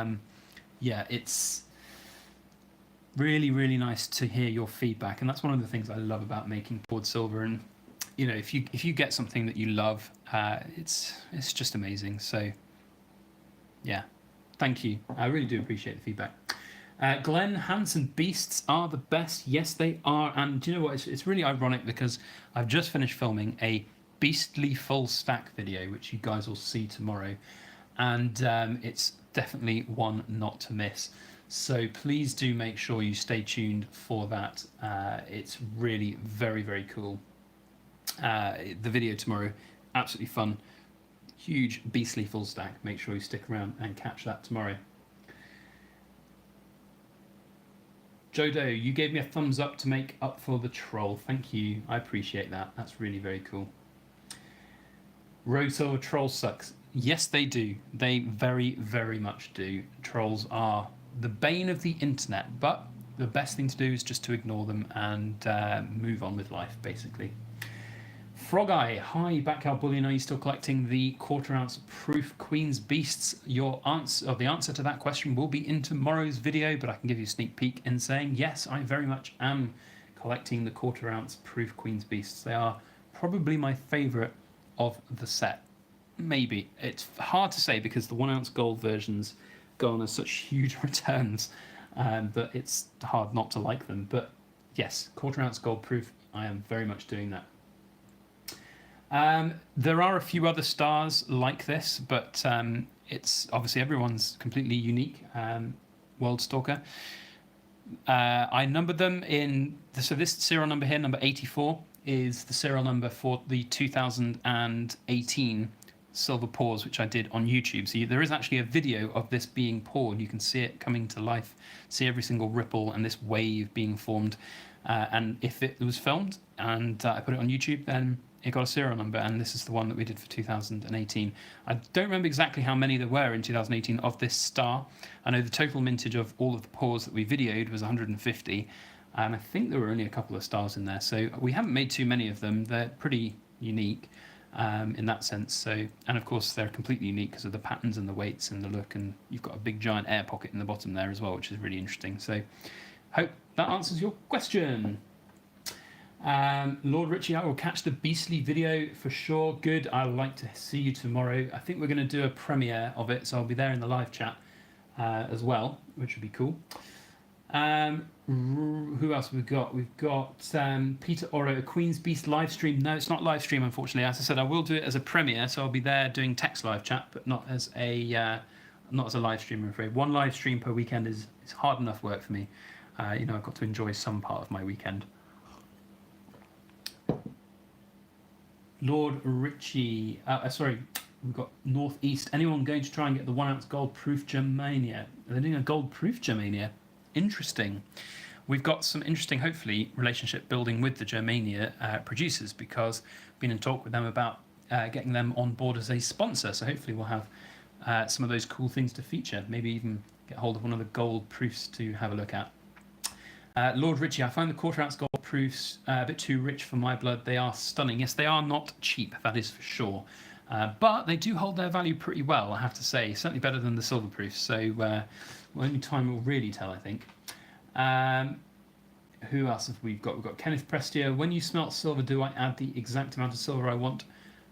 yeah, it's really, really nice to hear your feedback, and that's one of the things I love about making poured silver. And you know, if you get something that you love, it's just amazing. So yeah, thank you. I really do appreciate the feedback. Glenn Hansen, beasts are the best. Yes, they are. And do you know what? It's really ironic because I've just finished filming a beastly full stack video, which you guys will see tomorrow, and it's definitely one not to miss. So please do make sure you stay tuned for that. It's really very, very cool. The video tomorrow, absolutely fun. Huge beastly full stack. Make sure you stick around and catch that tomorrow. Jodo, you gave me a thumbs up to make up for the troll. Thank you. I appreciate that. That's really very cool. Roto troll sucks. Yes, they do. They very, very much do. Trolls are the bane of the internet, but the best thing to do is just to ignore them and move on with life, basically. Frog Eye, hi, Backyard Bullion. Are you still collecting the 1/4 ounce proof Queen's Beasts? Your answer, or the answer to that question, will be in tomorrow's video, but I can give you a sneak peek in saying yes, I very much am collecting the 1/4 ounce proof Queen's Beasts. They are probably my favourite of the set. Maybe. It's hard to say because the 1 ounce gold versions go on as such huge returns that it's hard not to like them. But yes, 1/4 ounce gold proof, I am very much doing that. There are a few other stars like this, but it's obviously everyone's completely unique. World Stalker. I numbered them in, so this serial number here, number 84, is the serial number for the 2018 silver pours, which I did on YouTube. So there is actually a video of this being poured. You can see it coming to life, see every single ripple and this wave being formed. And if it was filmed and I put it on YouTube, then it got a serial number, and this is the one that we did for 2018. I don't remember exactly how many there were in 2018 of this star. I know the total mintage of all of the pours that we videoed was 150, and I think there were only a couple of stars in there. So we haven't made too many of them. They're pretty unique in that sense. So, and of course they're completely unique because of the patterns and the weights and the look, and you've got a big giant air pocket in the bottom there as well, which is really interesting. So hope that answers your question. Lord Richie, I will catch the beastly video for sure. Good. I'd like to see you tomorrow. I think we're going to do a premiere of it, so I'll be there in the live chat as well, which would be cool. Who else have we got? We've got Peter Oro, a Queen's Beast live stream. No, it's not live stream, unfortunately. As I said, I will do it as a premiere, so I'll be there doing text live chat, but not as a live stream, I'm afraid. One live stream per weekend is hard enough work for me. You know, I've got to enjoy some part of my weekend. Lord Richie, sorry, we've got Northeast. Anyone going to try and get the 1 ounce gold proof Germania? They're doing a gold proof Germania. Interesting. We've got some interesting, hopefully, relationship building with the Germania producers, because we've been in talk with them about getting them on board as a sponsor. So hopefully we'll have some of those cool things to feature. Maybe even get hold of one of the gold proofs to have a look at. Lord Richie, I find the 1/4 ounce gold proofs a bit too rich for my blood. They are stunning. Yes, they are not cheap, that is for sure. But they do hold their value pretty well, I have to say. Certainly better than the silver proofs. So only time will really tell, I think. Who else have we got? We've got Kenneth Prestia. When you smelt silver, do I add the exact amount of silver I want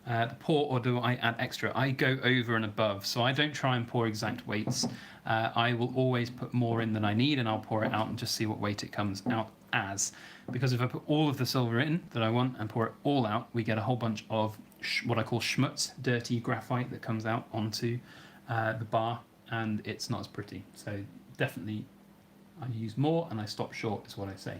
to pour, or do I add extra? I go over and above, so I don't try and pour exact weights. I will always put more in than I need, and I'll pour it out and just see what weight it comes out as. Because if I put all of the silver in that I want and pour it all out, we get a whole bunch of what I call schmutz, dirty graphite that comes out onto the bar, and it's not as pretty. So definitely I use more and I stop short, is what I say.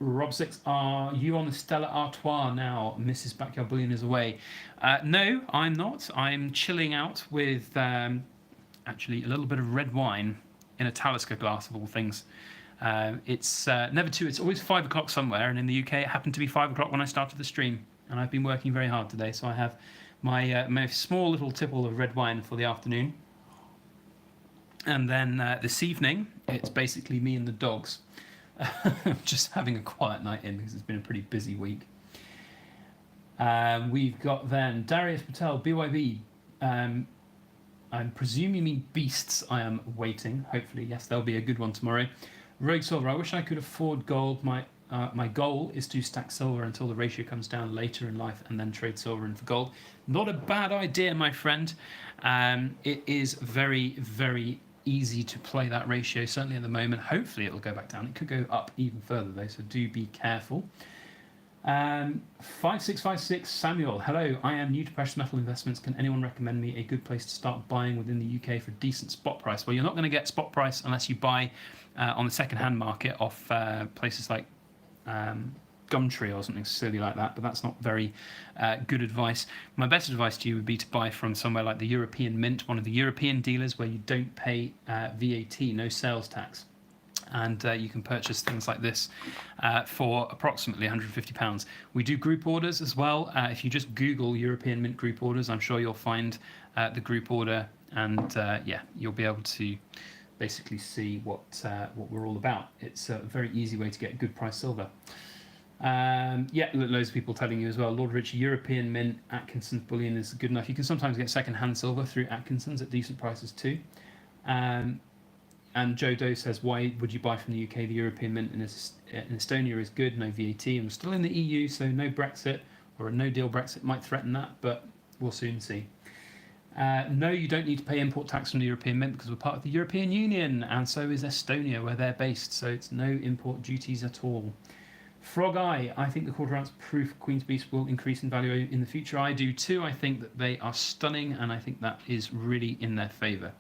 Rob6, are you on the Stella Artois now? Mrs. Backyard Bullion is away. No, I'm not. I'm chilling out with actually a little bit of red wine in a Talisker glass of all things. It's never two, it's always 5 o'clock somewhere, and in the UK it happened to be 5 o'clock when I started the stream, and I've been working very hard today, so I have my small little tipple of red wine for the afternoon. And then this evening, it's basically me and the dogs. Just having a quiet night in because it's been a pretty busy week. We've got then Darius Patel, BYB. I presume you mean beasts. I am waiting. Hopefully, yes, there'll be a good one tomorrow. Rogue Silver, I wish I could afford gold. My goal is to stack silver until the ratio comes down later in life and then trade silver in for gold. Not a bad idea, my friend. It is very, very easy to play that ratio, certainly at the moment. Hopefully it'll go back down. It could go up even further though, so do be careful. 5656 Samuel, hello, I am new to precious metal investments. Can anyone recommend me a good place to start buying within the UK for a decent spot price? Well, you're not going to get spot price unless you buy on the second-hand market off places like Gumtree or something silly like that, but that's not very good advice. My best advice to you would be to buy from somewhere like the European Mint, one of the European dealers where you don't pay VAT, no sales tax. And you can purchase things like this for approximately £150. We do group orders as well. If you just Google European Mint group orders, I'm sure you'll find the group order, and yeah, you'll be able to basically see what we're all about. It's a very easy way to get good price silver. Yeah, loads of people telling you as well. Lord Richie, European Mint, Atkinson's Bullion is good enough. You can sometimes get second-hand silver through Atkinson's at decent prices too. And Joe Doe says, why would you buy from the UK? The European Mint in Estonia is good, no VAT, and we're still in the EU, so no Brexit, or a no-deal Brexit might threaten that, but we'll soon see. No, you don't need to pay import tax from the European Mint because we're part of the European Union, and so is Estonia, where they're based, so it's no import duties at all. Frog Eye, I think the quarter-ounce proof Queen's Beast will increase in value in the future. I do too. I think that they are stunning, and I think that is really in their favour.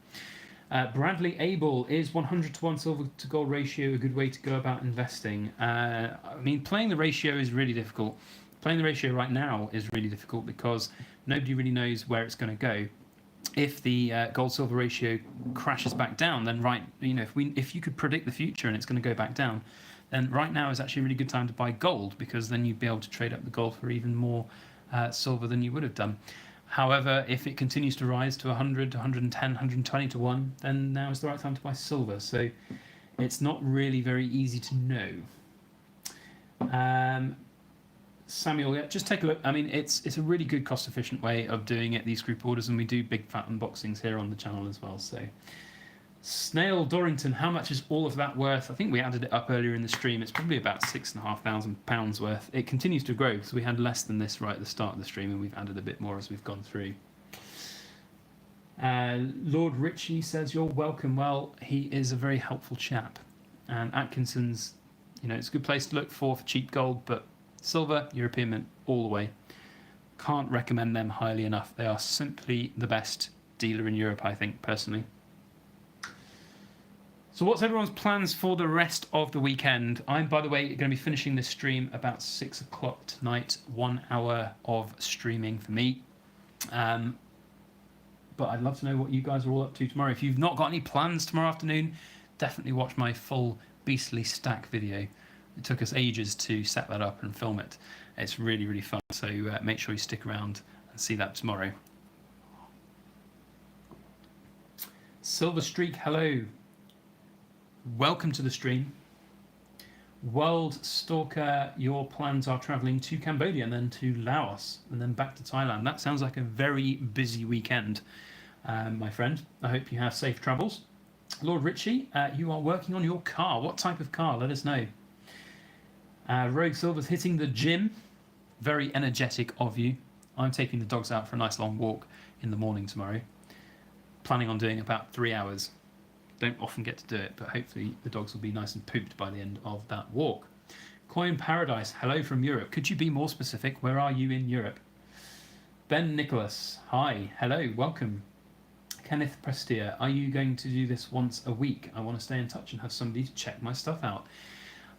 Bradley Abel, is 100 to 1 silver to gold ratio a good way to go about investing? I mean, playing the ratio is really difficult. Playing the ratio right now is really difficult because nobody really knows where it's going to go. If the gold silver ratio crashes back down, then if you could predict the future and it's going to go back down, then right now is actually a really good time to buy gold, because then you'd be able to trade up the gold for even more silver than you would have done. However, if it continues to rise to 100, 110, 120 to 1, then now is the right time to buy silver. So it's not really very easy to know. Samuel, yeah, just take a look. I mean, it's a really good cost-efficient way of doing it, these group orders, and we do big fat unboxings here on the channel as well. So, Snail Dorrington, how much is all of that worth? I think we added it up earlier in the stream. It's probably about £6,500 worth. It continues to grow because we had less than this right at the start of the stream, and we've added a bit more as we've gone through. Lord Richie says, you're welcome. Well, he is a very helpful chap. And Atkinson's, it's a good place to look for cheap gold, but silver, European Mint, all the way. Can't recommend them highly enough. They are simply the best dealer in Europe, I think, personally. So what's everyone's plans for the rest of the weekend? I'm, by the way, going to be finishing this stream about 6 o'clock tonight. 1 hour of streaming for me. But I'd love to know what you guys are all up to tomorrow. If you've not got any plans tomorrow afternoon, definitely watch my full Beastly Stack video. It took us ages to set that up and film it. It's really, really fun. So make sure you stick around and see that tomorrow. Silver Streak, hello. Welcome to the stream. World Stalker, your plans are travelling to Cambodia and then to Laos and then back to Thailand. That sounds like a very busy weekend, my friend. I hope you have safe travels. Lord Richie, you are working on your car. What type of car? Let us know. Rogue Silver's hitting the gym. Very energetic of you. I'm taking the dogs out for a nice long walk in the morning tomorrow. Planning on doing about 3 hours. Don't often get to do it, but hopefully the dogs will be nice and pooped by the end of that walk. Coin Paradise, hello from Europe. Could you be more specific? Where are you in Europe? Ben Nicholas, hi, hello, welcome. Kenneth Prestia, are you going to do this once a week? I want to stay in touch and have somebody to check my stuff out.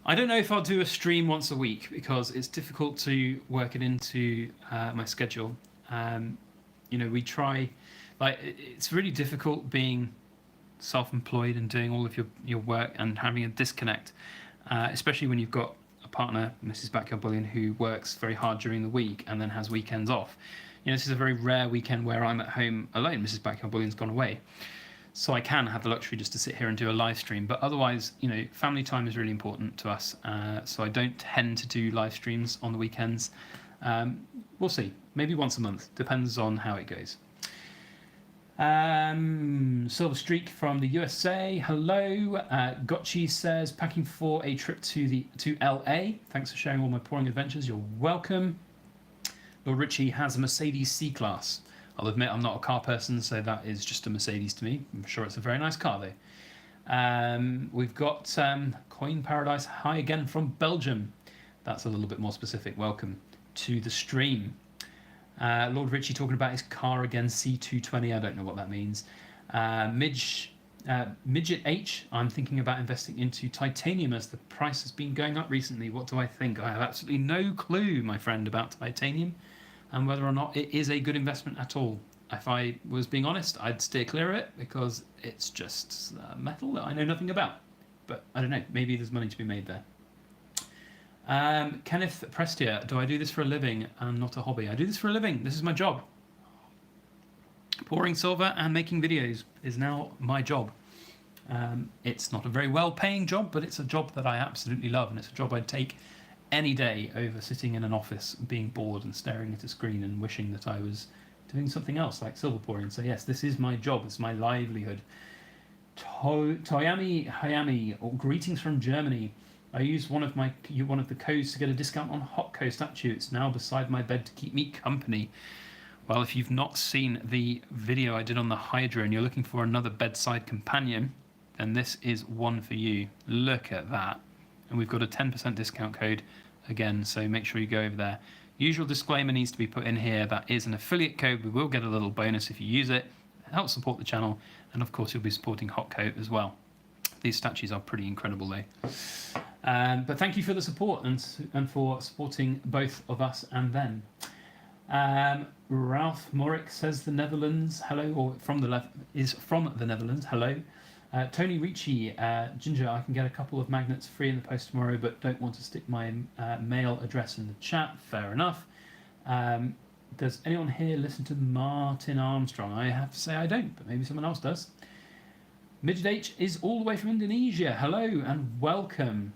I don't know if I'll do a stream once a week because it's difficult to work it into my schedule. We try, it's really difficult being self-employed and doing all of your work and having a disconnect, especially when you've got a partner, Mrs. Backyard Bullion, who works very hard during the week and then has weekends off. This is a very rare weekend where I'm at home alone. Mrs. Backyard Bullion's gone away. So I can have the luxury just to sit here and do a live stream. But otherwise, family time is really important to us. So I don't tend to do live streams on the weekends. We'll see. Maybe once a month. Depends on how it goes. Silver Streak from the USA. Hello. Gotchi says, packing for a trip to LA. Thanks for sharing all my pouring adventures. You're welcome. Lord Richie has a Mercedes C-Class. I'll admit I'm not a car person, so that is just a Mercedes to me. I'm sure it's a very nice car, though. We've got Coin Paradise. Hi again from Belgium. That's a little bit more specific. Welcome to the stream. Lord Richie talking about his car again, C220. I don't know what that means. Midget H, I'm thinking about investing into titanium as the price has been going up recently. What do I think? I have absolutely no clue, my friend, about titanium and whether or not it is a good investment at all. If I was being honest, I'd steer clear of it because it's just metal that I know nothing about. But I don't know, maybe there's money to be made there. Kenneth Prestia, do I do this for a living and not a hobby? I do this for a living. This is my job. Pouring silver and making videos is now my job. It's not a very well-paying job, but it's a job that I absolutely love, and it's a job I'd take any day over sitting in an office, being bored and staring at a screen and wishing that I was doing something else like silver pouring. So yes, this is my job. It's my livelihood. Toyami Hayami, or greetings from Germany. I used one of the codes to get a discount on Hotco statue. It's now beside my bed to keep me company. Well, if you've not seen the video I did on the Hydra and you're looking for another bedside companion, then this is one for you. Look at that. And we've got a 10% discount code again, so make sure you go over there. Usual disclaimer needs to be put in here. That is an affiliate code. We will get a little bonus if you use it. It helps support the channel, and of course you'll be supporting Hotco as well. These statues are pretty incredible though. But thank you for the support and for supporting both of us and them. Ralph Morick says the Netherlands. Hello, or is from the Netherlands. Hello. Tony Ricci, Ginger, I can get a couple of magnets free in the post tomorrow, but don't want to stick my mail address in the chat. Fair enough. Does anyone here listen to Martin Armstrong? I have to say I don't, but maybe someone else does. Midget H is all the way from Indonesia. Hello and welcome.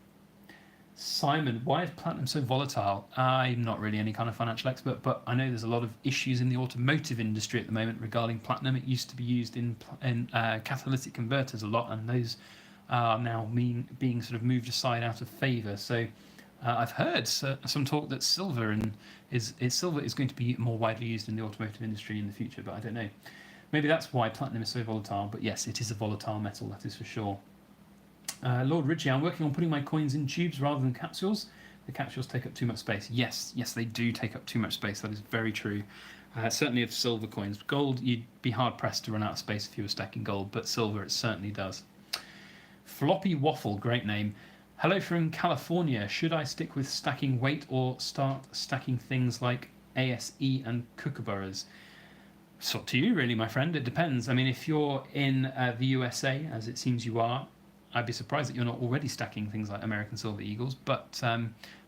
Simon, why is platinum so volatile? I'm not really any kind of financial expert, but I know there's a lot of issues in the automotive industry at the moment regarding platinum. It used to be used in catalytic converters a lot, and those are now being sort of moved aside out of favour. So I've heard some talk that silver is going to be more widely used in the automotive industry in the future, but I don't know. Maybe that's why platinum is so volatile, but yes, it is a volatile metal, that is for sure. Lord Richie, I'm working on putting my coins in tubes rather than capsules. The capsules take up too much space. Yes, they do take up too much space. That is very true. Certainly of silver coins. Gold, you'd be hard-pressed to run out of space if you were stacking gold, but silver, it certainly does. Floppy Waffle, great name. Hello from California. Should I stick with stacking weight or start stacking things like ASE and kookaburras? It's up to you, really, my friend. It depends. I mean, if you're in the USA, as it seems you are, I'd be surprised that you're not already stacking things like American Silver Eagles, but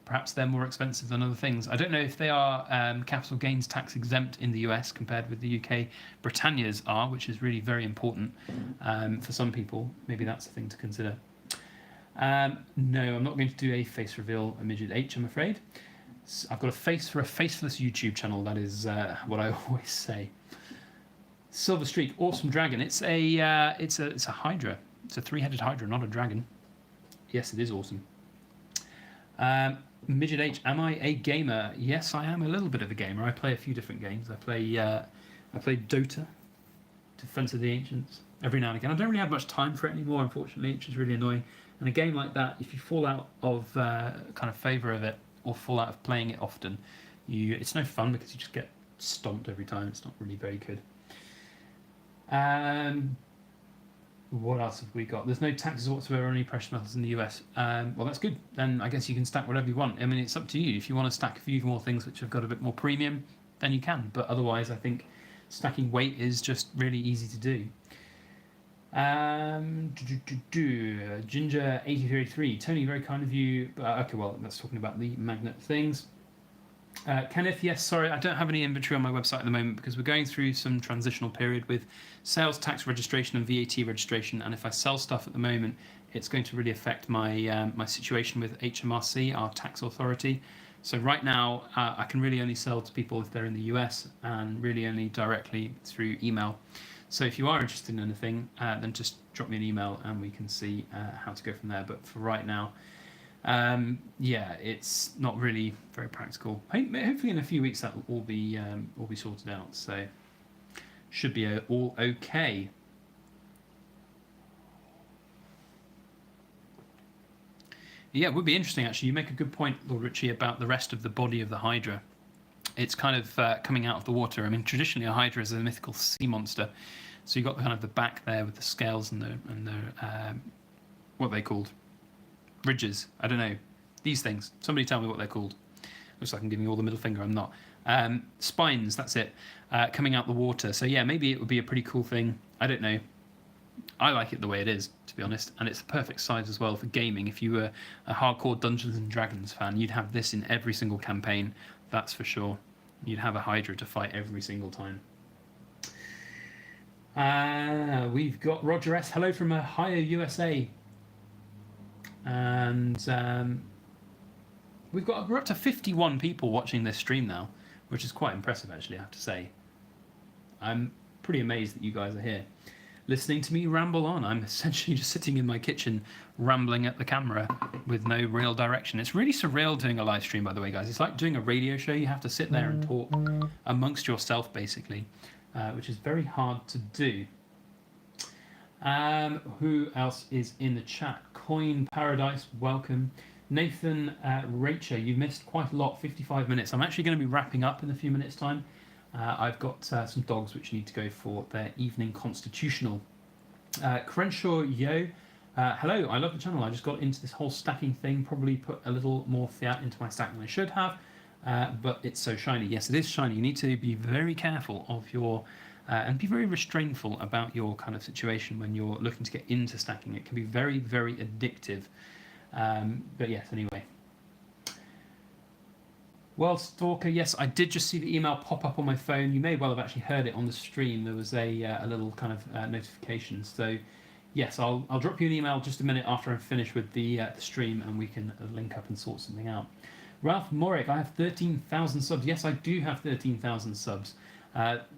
perhaps they're more expensive than other things. I don't know if they are capital gains tax exempt in the US compared with the UK. Britannia's are, which is really very important for some people. Maybe that's a thing to consider. No, I'm not going to do a face reveal, a Midget H, I'm afraid. I've got a face for a faceless YouTube channel. That is what I always say. Silver Streak, awesome dragon. It's a Hydra. It's a three-headed Hydra, not a dragon. Yes, it is awesome. Midget H, am I a gamer? Yes, I am a little bit of a gamer. I play a few different games. I play Dota, Defense of the Ancients, every now and again. I don't really have much time for it anymore, unfortunately, which is really annoying. And a game like that, if you fall out of kind of favour of it or fall out of playing it often, it's no fun because you just get stomped every time. It's not really very good. What else have we got? There's no taxes whatsoever on any precious metals in the US. Well, that's good. Then I guess you can stack whatever you want. I mean, it's up to you. If you want to stack a few more things which have got a bit more premium, then you can. But otherwise, I think stacking weight is just really easy to do. Ginger 8033. Tony, very kind of you. Okay, well, that's talking about the magnet things. Kenneth, yes, sorry, I don't have any inventory on my website at the moment because we're going through some transitional period with sales tax registration and VAT registration, and if I sell stuff at the moment, it's going to really affect my my situation with HMRC, our tax authority. So right now, I can really only sell to people if they're in the US, and really only directly through email. So if you are interested in anything, then just drop me an email and we can see how to go from there. But for right now, yeah, it's not really very practical. Hopefully in a few weeks that will all be sorted out. So should be all okay. Yeah, it would be interesting actually. You make a good point, Lord Ritchie, about the rest of the body of the Hydra. It's kind of coming out of the water. I mean, traditionally a Hydra is a mythical sea monster, so you've got kind of the back there with the scales and the what are they called? Ridges. I don't know. These things. Somebody tell me what they're called. Looks like I'm giving you all the middle finger. I'm not. Spines. That's it. Coming out the water. So yeah, maybe it would be a pretty cool thing. I don't know. I like it the way it is, to be honest, and it's the perfect size as well for gaming. If you were a hardcore Dungeons and Dragons fan, you'd have this in every single campaign. That's for sure. You'd have a Hydra to fight every single time. We've got Roger S. Hello from Ohio, USA. And we're up to 51 people watching this stream now, which is quite impressive, actually, I have to say. I'm pretty amazed that you guys are here, listening to me ramble on. I'm essentially just sitting in my kitchen, rambling at the camera with no real direction. It's really surreal doing a live stream, by the way, guys. It's like doing a radio show. You have to sit there and talk amongst yourself, basically, which is very hard to do. Who else is in the chat? Coin Paradise, welcome. Nathan Rachel, you missed quite a lot, 55 minutes. I'm actually going to be wrapping up in a few minutes' time. I've got some dogs which need to go for their evening constitutional. Crenshaw Yo, hello, I love the channel. I just got into this whole stacking thing, probably put a little more fiat into my stack than I should have, but it's so shiny. Yes, it is shiny. You need to be very careful of your, and be very restrainful about your kind of situation when you're looking to get into stacking. It can be very, very addictive. But yes, anyway. Well, Stalker, yes, I did just see the email pop up on my phone. You may well have actually heard it on the stream. There was a little kind of notification. So, yes, I'll drop you an email just a minute after I'm finished with the stream, and we can link up and sort something out. Ralph Morick, I have 13,000 subs. Yes, I do have 13,000 subs.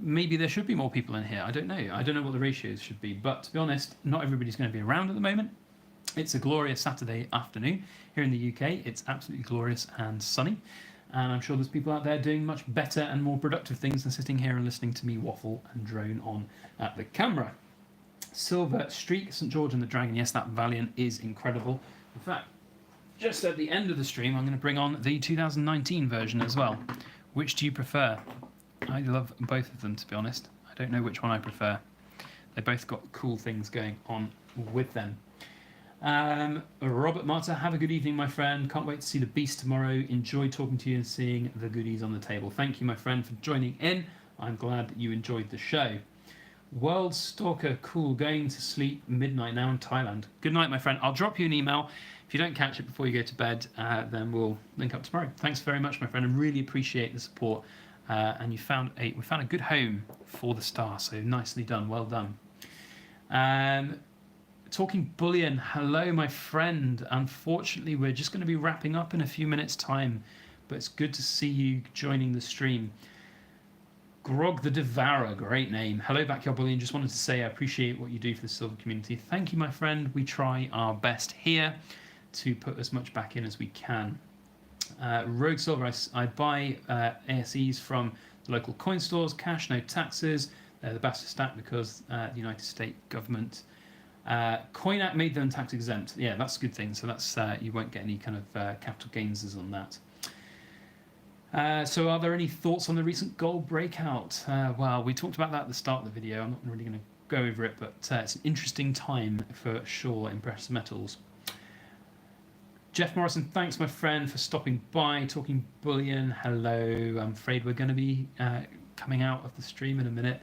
Maybe there should be more people in here. I don't know. I don't know what the ratios should be. But to be honest, not everybody's going to be around at the moment. It's a glorious Saturday afternoon here in the UK. It's absolutely glorious and sunny. And I'm sure there's people out there doing much better and more productive things than sitting here and listening to me waffle and drone on at the camera. Silver Streak, St. George and the Dragon. Yes, that Valiant is incredible. In fact, just at the end of the stream, I'm going to bring on the 2019 version as well. Which do you prefer? I love both of them, to be honest. I don't know which one I prefer. They both got cool things going on with them. Robert Marta, have a good evening, my friend. Can't wait to see the Beast tomorrow. Enjoy talking to you and seeing the goodies on the table. Thank you, my friend, for joining in. I'm glad that you enjoyed the show. World Stalker, cool. Going to sleep midnight now in Thailand. Good night, my friend. I'll drop you an email. If you don't catch it before you go to bed, then we'll link up tomorrow. Thanks very much, my friend. I really appreciate the support. And we found a good home for the star. So nicely done. Well done. Talking Bullion, hello my friend. Unfortunately, we're just going to be wrapping up in a few minutes' time, but it's good to see you joining the stream. Grog the Devourer, great name. Hello Backyard Bullion, just wanted to say I appreciate what you do for the silver community. Thank you, my friend. We try our best here to put as much back in as we can. Rogue Silver, I buy ASEs from the local coin stores, cash, no taxes. They're the best to stack because the United States government Coin Act made them tax exempt. Yeah, that's a good thing. So that's you won't get any kind of capital gains on that. So are there any thoughts on the recent gold breakout? Well, we talked about that at the start of the video. I'm not really going to go over it, but it's an interesting time for sure in precious metals. Jeff Morrison, thanks my friend for stopping by, talking bullion. Hello, I'm afraid we're going to be coming out of the stream in a minute.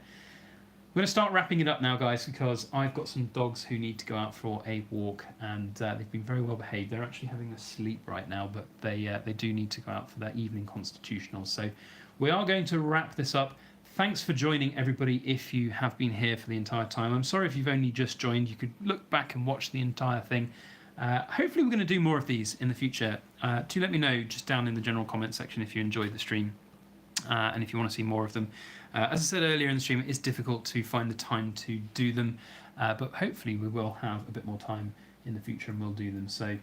We're going to start wrapping it up now, guys, because I've got some dogs who need to go out for a walk, and they've been very well behaved. They're actually having a sleep right now, but they do need to go out for their evening constitutional. So we are going to wrap this up. Thanks for joining, everybody, if you have been here for the entire time. I'm sorry if you've only just joined. You could look back and watch the entire thing. Hopefully we're going to do more of these in the future. Do let me know just down in the general comment section if you enjoyed the stream and if you want to see more of them. As I said earlier in the stream, it is difficult to find the time to do them, but hopefully we will have a bit more time in the future and we'll do them. So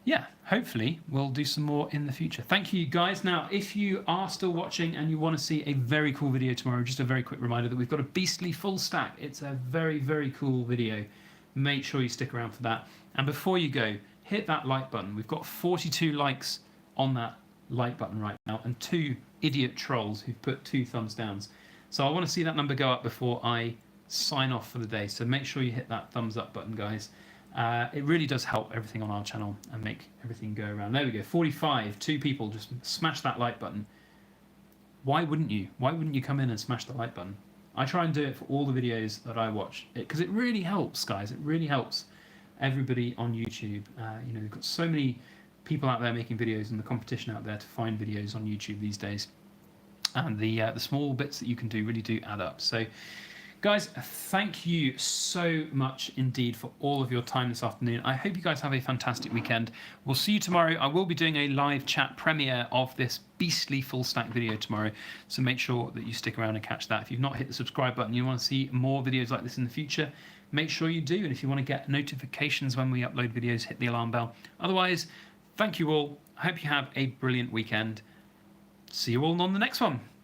yeah, hopefully we'll do some more in the future. Thank you, guys. Now, if you are still watching and you want to see a very cool video tomorrow, just a very quick reminder that we've got a beastly full stack. It's a very, very cool video. Make sure you stick around for that. And before you go, hit that like button. We've got 42 likes on that like button right now, and 2 idiot trolls who've put 2 thumbs downs. So I want to see that number go up before I sign off for the day. So make sure you hit that thumbs up button, guys. It really does help everything on our channel and make everything go around. There we go, 45, 2 people just smash that like button. Why wouldn't you? Why wouldn't you come in and smash the like button? I try and do it for all the videos that I watch, because it really helps, guys. It really helps everybody on YouTube. You know, we've got so many people out there making videos and the competition out there to find videos on YouTube these days. And the small bits that you can do really do add up. So, guys, thank you so much indeed for all of your time this afternoon. I hope you guys have a fantastic weekend. We'll see you tomorrow. I will be doing a live chat premiere of this beastly full stack video tomorrow, so make sure that you stick around and catch that. If you've not hit the subscribe button, you want to see more videos like this in the future, make sure you do. And if you want to get notifications when we upload videos, hit the alarm bell. Otherwise, thank you all. I hope you have a brilliant weekend. See you all on the next one.